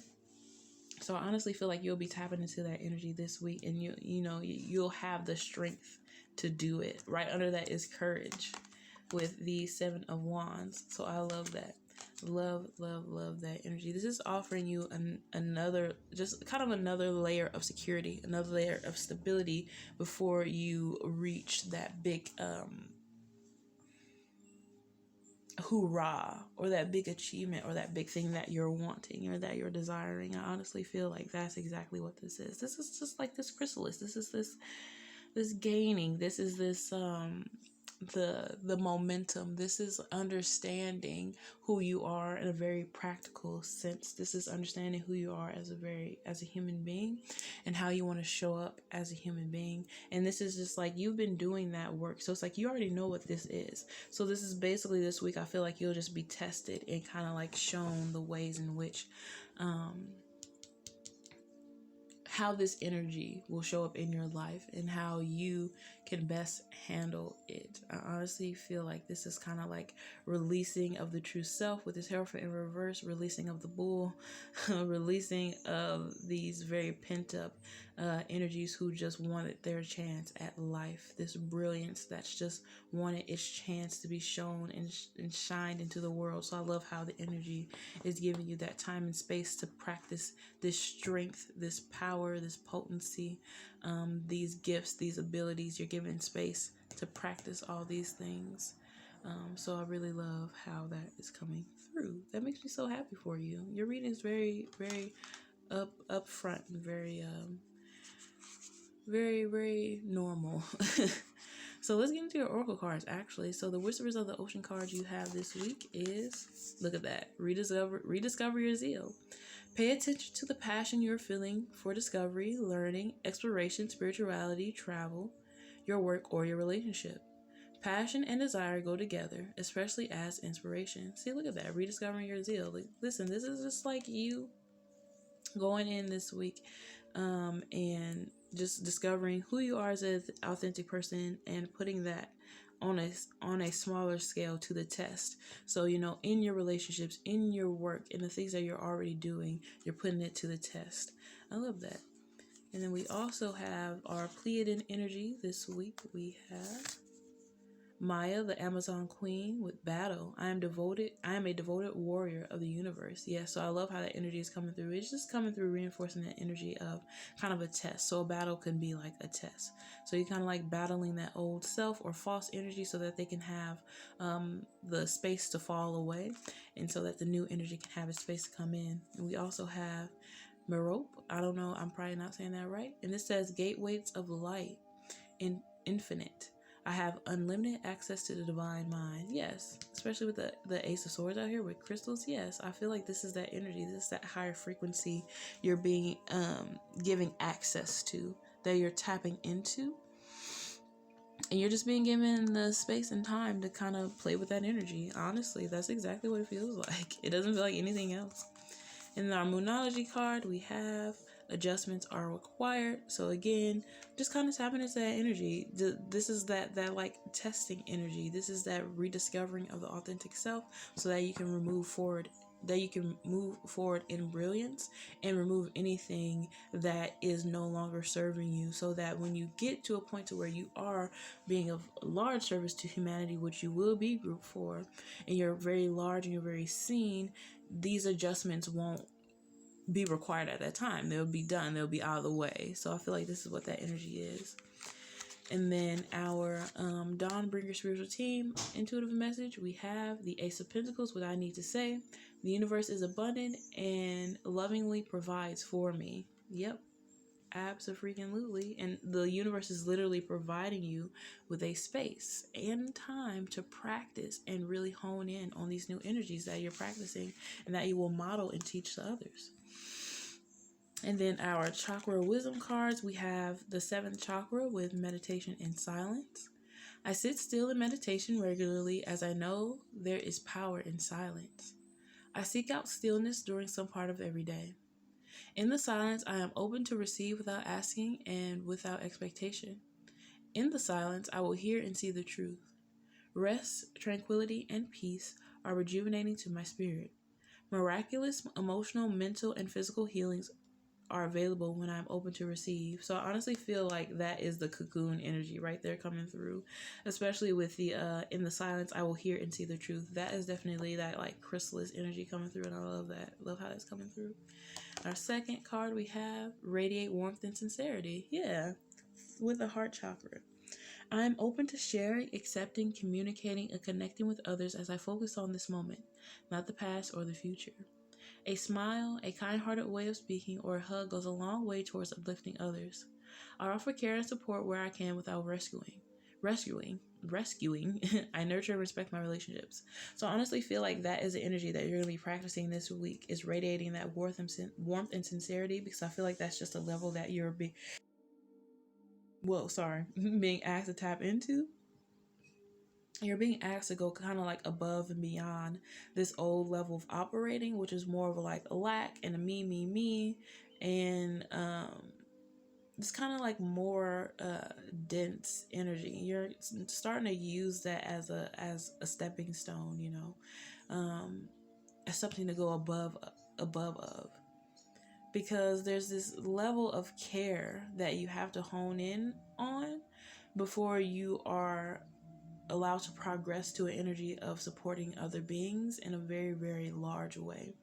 So I honestly feel like you'll be tapping into that energy this week, and you'll have the strength to do it. Right under that is courage with the 7 of Wands. So I love that. Love that energy. This is offering you another, just kind of another layer of security, another layer of stability before you reach that big hoorah, or that big achievement, or that big thing that you're wanting or that you're desiring. I honestly feel like that's exactly what this is. This is just like this chrysalis. This is this gaining. This is this the momentum. This is understanding who you are in a very practical sense. This is understanding who you are as a human being, and how you want to show up as a human being. And this is just like, you've been doing that work, so it's like you already know what this is. So this is basically, this week I feel like you'll just be tested and kind of like shown the ways in which how this energy will show up in your life and how you can best handle it. I honestly feel like this is kind of like releasing of the true self with this Hierophant in reverse, releasing of the bull, releasing of these very pent up energies who just wanted their chance at life. This brilliance that's just wanted its chance to be shown and shined into the world. So I love how the energy is giving you that time and space to practice this strength, this power, this potency, these gifts, these abilities. You're given space to practice all these things. So I really love how that is coming through. That makes me so happy for you. Your reading is very up front and very normal. So let's get into your oracle cards, actually. So the Whispers of the Ocean card you have this week is, look at that, rediscover your zeal. Pay attention to the passion you're feeling for discovery, learning, exploration, spirituality, travel, your work, or your relationship. Passion and desire go together, especially as inspiration. See, look at that, rediscovering your zeal. Like, listen, this is just like you going in this week and just discovering who you are as an authentic person and putting that on a smaller scale to the test. So, in your relationships, in your work, in the things that you're already doing, you're putting it to the test. I love that. And then we also have our Pleiadian energy this week. We have Maya, the Amazon Queen, with battle. I am a devoted warrior of the universe. Yeah, so I love how that energy is coming through. It's just coming through, reinforcing that energy of kind of a test. So a battle can be like a test. So you're kind of like battling that old self or false energy so that they can have the space to fall away, and so that the new energy can have its space to come in. And we also have Merope. I don't know, I'm probably not saying that right. And this says gateways of light and infinite. I have unlimited access to the divine mind. Yes, especially with the Ace of Swords out here with crystals. Yes, I feel like this is that energy. This is that higher frequency you're being giving access to, that you're tapping into. And you're just being given the space and time to kind of play with that energy. Honestly, that's exactly what it feels like. It doesn't feel like anything else. In our Moonology card, we have adjustments are required. So again, just kind of tapping into that energy. This is that like testing energy. This is that rediscovering of the authentic self, so that you can move forward in brilliance and remove anything that is no longer serving you, so that when you get to a point to where you are being of large service to humanity, which you will be group 4, and you're very large and you're very seen, these adjustments won't be required at that time. They'll be done. They'll be out of the way. So I feel like this is what that energy is. And then our Dawnbringer spiritual team intuitive message, we have the Ace of Pentacles. What I need to say: the universe is abundant and lovingly provides for me. Yep, absolutely. And the universe is literally providing you with a space and time to practice and really hone in on these new energies that you're practicing and that you will model and teach to others. And then our chakra wisdom cards, we have the 7th chakra with meditation and silence. I sit still in meditation regularly, as I know there is power in silence. I seek out stillness during some part of every day. In the silence, I am open to receive without asking and without expectation. In the silence, I will hear and see the truth. Rest, tranquility, and peace are rejuvenating to my spirit. Miraculous emotional, mental, and physical healings are available when I'm open to receive. So I honestly feel like that is the cocoon energy right there coming through, especially with the in the silence I will hear and see the truth. That is definitely that like chrysalis energy coming through, and I love that. Love how that's coming through. Our second card, we have radiate warmth and sincerity. Yeah, with the heart chakra. I'm open to sharing, accepting, communicating, and connecting with others as I focus on this moment, not the past or the future. A smile, a kind-hearted way of speaking, or a hug goes a long way towards uplifting others. I offer care and support where I can without rescuing. I nurture and respect my relationships. So I honestly feel like that is the energy that you're going to be practicing this week, is radiating that warmth and sincerity, because I feel like that's just a level that you're being asked to tap into. You're being asked to go kind of like above and beyond this old level of operating, which is more of like a lack and a me, and it's kind of like more dense energy. You're starting to use that as a stepping stone, as something to go above of, because there's this level of care that you have to hone in on before you are allowed to progress to an energy of supporting other beings in a very, very large way.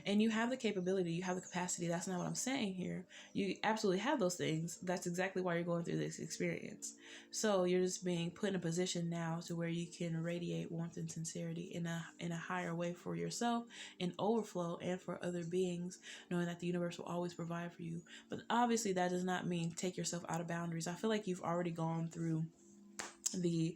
And you have the capability, you have the capacity. That's not what I'm saying here. You absolutely have those things. That's exactly why you're going through this experience. So you're just being put in a position now to where you can radiate warmth and sincerity in a higher way for yourself, in overflow, and for other beings, knowing that the universe will always provide for you. But obviously that does not mean take yourself out of boundaries. I feel like you've already gone through the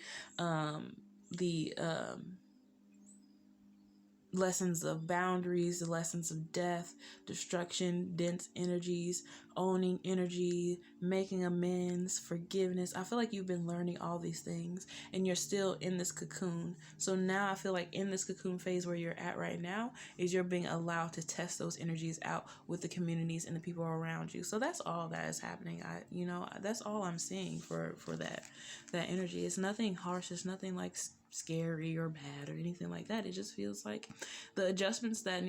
lessons of boundaries, the lessons of death, destruction, dense energies, owning energy, making amends, forgiveness. I feel like you've been learning all these things and you're still in this cocoon. So now I feel like in this cocoon phase where you're at right now is you're being allowed to test those energies out with the communities and the people around you. So that's all that is happening. That's all I'm seeing for that energy. It's nothing harsh. It's nothing like scary or bad or anything like that. It just feels like the adjustments that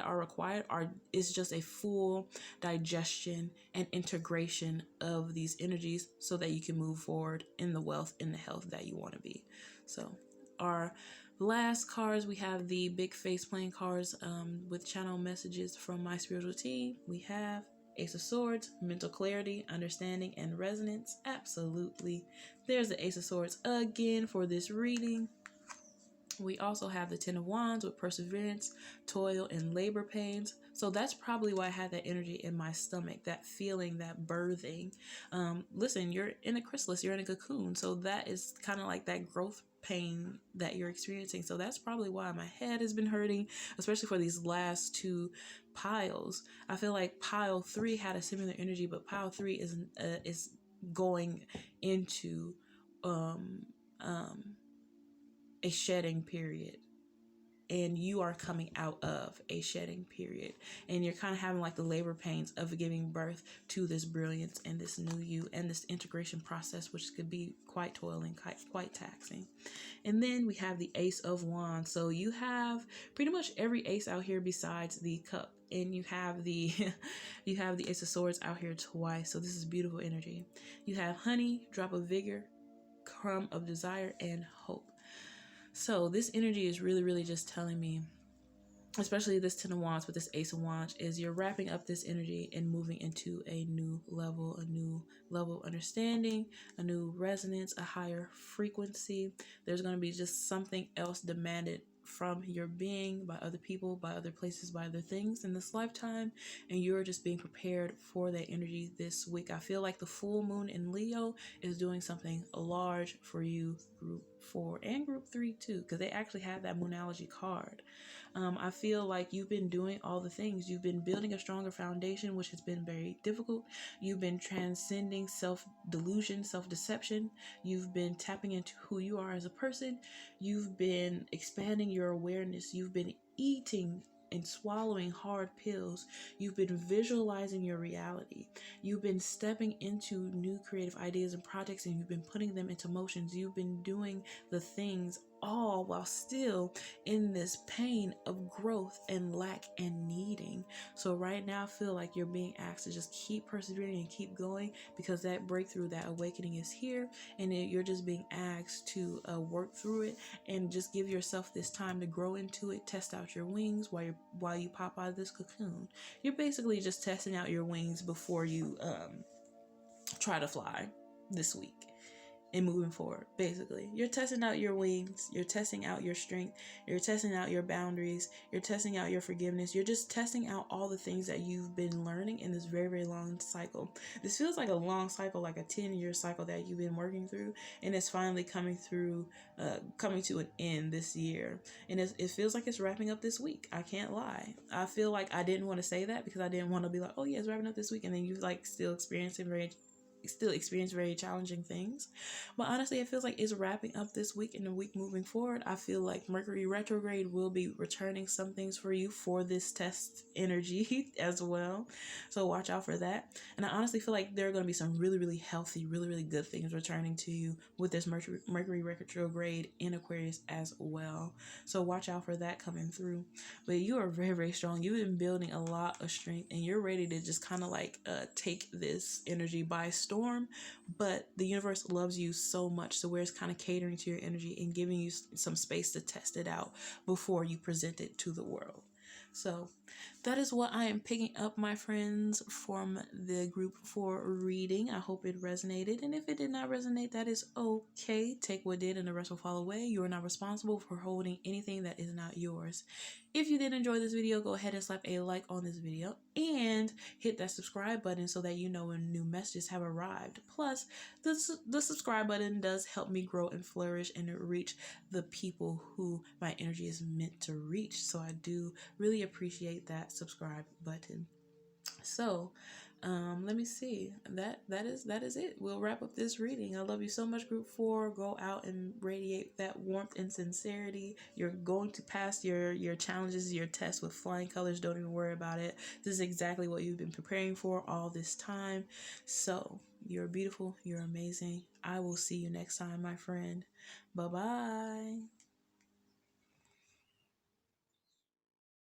are required is just a full digestion and integration of these energies so that you can move forward in the wealth and the health that you want to be. So our last cards, we have the big face playing cards with channel messages from my spiritual team. We have Ace of Swords, mental clarity, understanding, and resonance. Absolutely. There's the Ace of Swords again for this reading. We also have the Ten of Wands with perseverance, toil, and labor pains. So that's probably why I had that energy in my stomach, that feeling, that birthing. Listen, you're in a chrysalis, you're in a cocoon. So that is kind of like that growth pain that you're experiencing. So that's probably why my head has been hurting, especially for these last two piles. I feel like pile 3 had a similar energy, but pile 3 is going into a shedding period. and you are coming out of a shedding period, and you're kind of having like the labor pains of giving birth to this brilliance and this new you and this integration process, which could be quite toiling, quite taxing. And then we have the Ace of Wands. So you have pretty much every ace out here besides the Cup, and you have the you have the Ace of Swords out here twice. So this is beautiful energy. You have Honey, Drop of Vigor, Crumb of Desire, and Hope. So this energy is really just telling me, especially this Ten of Wands with this Ace of Wands, is you're wrapping up this energy and moving into a new level of understanding, a new resonance, a higher frequency. There's going to be just something else demanded from your being by other people, by other places, by other things in this lifetime, and you're just being prepared for that energy this week. I feel like the full moon in Leo is doing something large for you, group 4 and group 3 too, because they actually have that Moonology card. I feel like you've been doing all the things. You've been building a stronger foundation, which has been very difficult. You've been transcending self-delusion, self-deception. You've been tapping into who you are as a person. You've been expanding your awareness. You've been eating and swallowing hard pills. You've been visualizing your reality. You've been stepping into new creative ideas and projects, and you've been putting them into motions. You've been doing the things all while still in this pain of growth and lack and needing. So right now I feel like you're being asked to just keep persevering and keep going, because that breakthrough, that awakening is here, and you're just being asked to work through it and just give yourself this time to grow into it. Test out your wings while you pop out of this cocoon. You're basically just testing out your wings before you try to fly this week. And moving forward, basically, you're testing out your wings, you're testing out your strength, you're testing out your boundaries, you're testing out your forgiveness, you're just testing out all the things that you've been learning in this very long cycle. This feels like a long cycle, like a 10-year cycle that you've been working through, and it's finally coming to an end this year, and it feels like it's wrapping up this week. I can't lie. I feel like I didn't want to say that because I didn't want to be like, oh yeah, it's wrapping up this week, and then you like still experience very challenging things. But honestly, it feels like it's wrapping up this week, and the week moving forward, I feel like Mercury retrograde will be returning some things for you for this test energy as well. So watch out for that. And I honestly feel like there are going to be some really healthy, really good things returning to you with this Mercury retrograde in Aquarius as well. So watch out for that coming through. But you are very strong. You've been building a lot of strength, and you're ready to just kind of like take this energy by storm. But the universe loves you so much, so where it's kind of catering to your energy and giving you some space to test it out before you present it to the world. So that is what I am picking up, my friends, from the group 4 reading. I hope it resonated, and if it did not resonate, that is okay. Take what did and the rest will fall away. You are not responsible for holding anything that is not yours. If you did enjoy this video, go ahead and slap a like on this video and hit that subscribe button so that you know when new messages have arrived. Plus, the subscribe button does help me grow and flourish and reach the people who my energy is meant to reach. So I do really appreciate that subscribe button. So let me see. That is it. We'll wrap up this reading. I love you so much, group 4. Go out and radiate that warmth and sincerity. You're going to pass your challenges, your tests with flying colors. Don't even worry about it. This is exactly what you've been preparing for all this time. So you're beautiful. You're amazing. I will see you next time, my friend. Bye-bye.